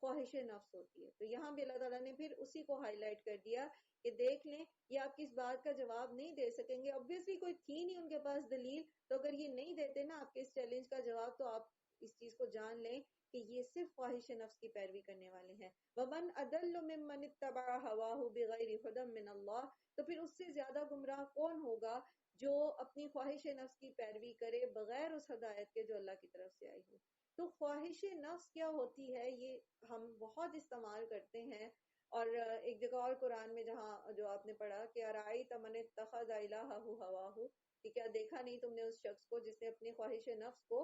خواہش نفس ہوتی ہے. تو یہاں بھی اللہ تعالیٰ نے پھر اسی کو ہائی لائٹ کر دیا کہ دیکھ لیں یہ آپ کس بات کا جواب نہیں دے سکیں گے. obviously کوئی تھی نہیں ان کے پاس دلیل, تو اگر یہ نہیں دیتے نا آپ کے اس چیلنج کا جواب, تو آپ اس چیز کو جان لیں کہ یہ صرف خواہش نفس کی پیروی کرنے والے ہیں. وَمَنْ أَضَلُّ مِمَّنِ اتَّبَعَ هَوَاهُ بِغَيْرِ هُدًى مِّنَ اللَّهِ, تو پھر اس سے زیادہ گمراہ کون ہوگا جو اپنی خواہش نفس کی پیروی کرے بغیر اس ہدایت کے جو اللہ کی طرف سے آئی ہو. تو خواہش نفس کیا ہوتی ہے یہ ہم بہت استعمال کرتے ہیں. اور ایک جگہ اور قرآن میں جہاں جو آپ نے پڑھا کہ ارائیت من اتخذ الہہ ہواہ, کہ کیا دیکھا نہیں تم نے اس شخص کو جس نے اپنی خواہش نفس کو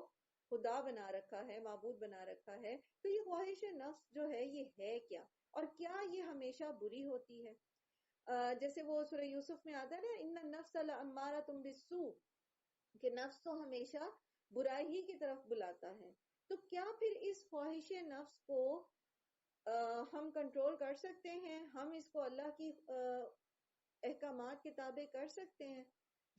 خدا بنا رکھا ہے, معبود بنا رکھا ہے. تو یہ خواہش نفس جو ہے یہ ہے کیا, اور کیا یہ ہمیشہ بری ہوتی ہے؟ جیسے وہ سورہ یوسف میں آتا ہے نا, ان النفس لامارۃ بالسوء, کہ نفس تو ہمیشہ برائی ہی کی طرف بلاتا ہے. تو کیا پھر اس خواہش نفس کو ہم کنٹرول کر سکتے ہیں؟ ہم اس کو اللہ کی احکامات کے تابع کر سکتے ہیں؟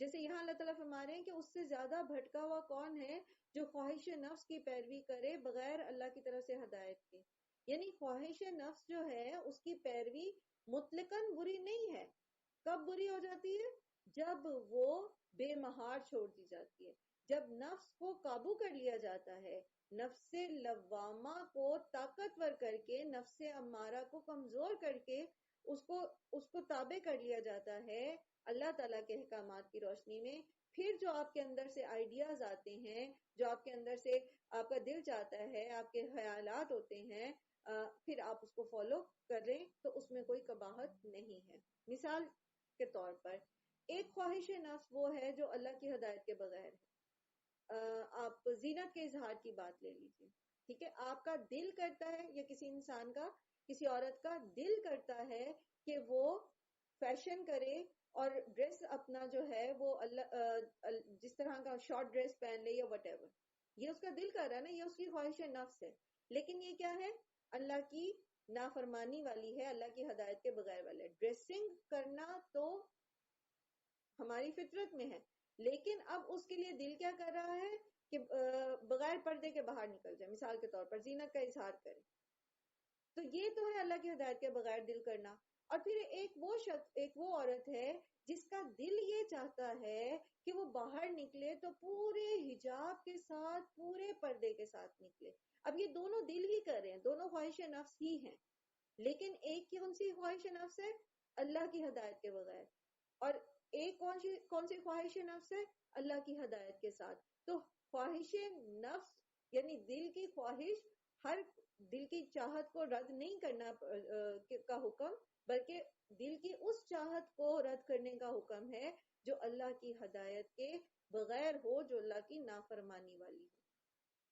جیسے یہاں اللہ تعالیٰ فرما رہے ہیں کہ اس سے زیادہ بھٹکا ہوا کون ہے جو خواہش نفس کی پیروی کرے بغیر اللہ کی طرف سے ہدایت کے. یعنی خواہش نفس جو ہے اس کی پیروی مطلقاً بری نہیں ہے. کب بری ہو جاتی ہے؟ جب وہ بے مہار چھوڑ دی جاتی ہے, جب نفس کو قابو کر لیا جاتا ہے, نفس لوامہ کو طاقتور کر کے, نفس امارہ کو کمزور کر کے اس کو تابع کر لیا جاتا ہے اللہ تعالیٰ کے احکامات کی روشنی میں. پھر جو آپ کے اندر سے آئیڈیاز آتے ہیں, جو آپ کے اندر سے آپ کا دل چاہتا ہے, آپ کے خیالات ہوتے ہیں, پھر آپ اس کو فالو کر رہے ہیں, تو اس میں کوئی قباحت نہیں ہے. مثال کے طور پر ایک خواہش نفس وہ ہے جو اللہ کی ہدایت کے بغیر ہے. آپ زینت کے اظہار کی بات لے لیجیے, ٹھیک ہے, آپ کا دل کرتا ہے, یا کسی انسان کا, کسی عورت کا دل کرتا ہے کہ وہ فیشن کرے اور ڈریس اپنا جو ہے وہ جس طرح کا شارٹ ڈریس پہن لے یا وٹ ایور, یہ اس کا دل کر رہا ہے نا, یہ اس کی خواہش نفس ہے. لیکن یہ کیا ہے؟ اللہ کی نافرمانی والی ہے, اللہ کی ہدایت کے بغیر والا ہے. ڈریسنگ کرنا تو ہماری فطرت میں ہے, لیکن اب اس کے لیے دل کیا کر رہا ہے کہ بغیر پردے کے باہر نکل جائے, مثال کے طور پر زینت کا اظہار کرے. تو یہ تو ہے اللہ کی ہدایت کے بغیر دل کرنا. اور پھر ایک وہ عورت ہے جس کا دل یہ چاہتا ہے کہ وہ باہر نکلے تو پورے حجاب کے ساتھ, پورے پردے کے ساتھ نکلے. اب یہ دونوں دل ہی کر رہے ہیں, دونوں خواہش نفس ہی ہیں, لیکن ایک کی کون سی خواہش نفس ہے؟ اللہ کی ہدایت کے بغیر. اور ایک کون سی خواہش نفس ہے؟ اللہ کی ہدایت کے ساتھ. تو خواہش نفس یعنی دل کی خواہش, ہر دل کی چاہت کو رد نہیں کرنا کا حکم, بلکہ دل کی اس چاہت کو رد کرنے کا حکم ہے جو اللہ کی ہدایت کے بغیر ہو, جو اللہ کی نافرمانی والی ہو.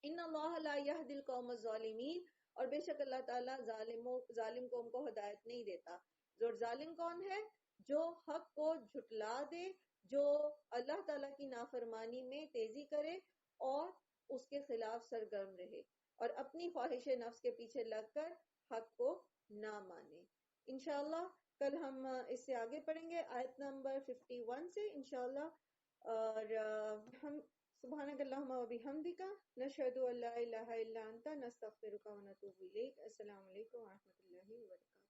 ان اللہ لا یہدی القوم الظالمین, اور بے شک اللہ تعالیٰ ظالم قوم کو ہدایت نہیں دیتا. جو ظالم کون ہے؟ جو حق کو جھٹلا دے, جو اللہ تعالیٰ کی نافرمانی میں تیزی کرے اور اس کے خلاف سرگرم رہے, اور اپنی خواہش نفس کے پیچھے لگ کر حق کو نہ مانے. انشاءاللہ کل ہم اس سے آگے پڑھیں گے آیت نمبر 51 سے انشاءاللہ. اور ہم سبحانک اللہم و بحمدک نشہد ان لا الہ الا انت نستغفرک و نتوب الیک. السلام علیکم و رحمۃ اللہ وبرکاتہ.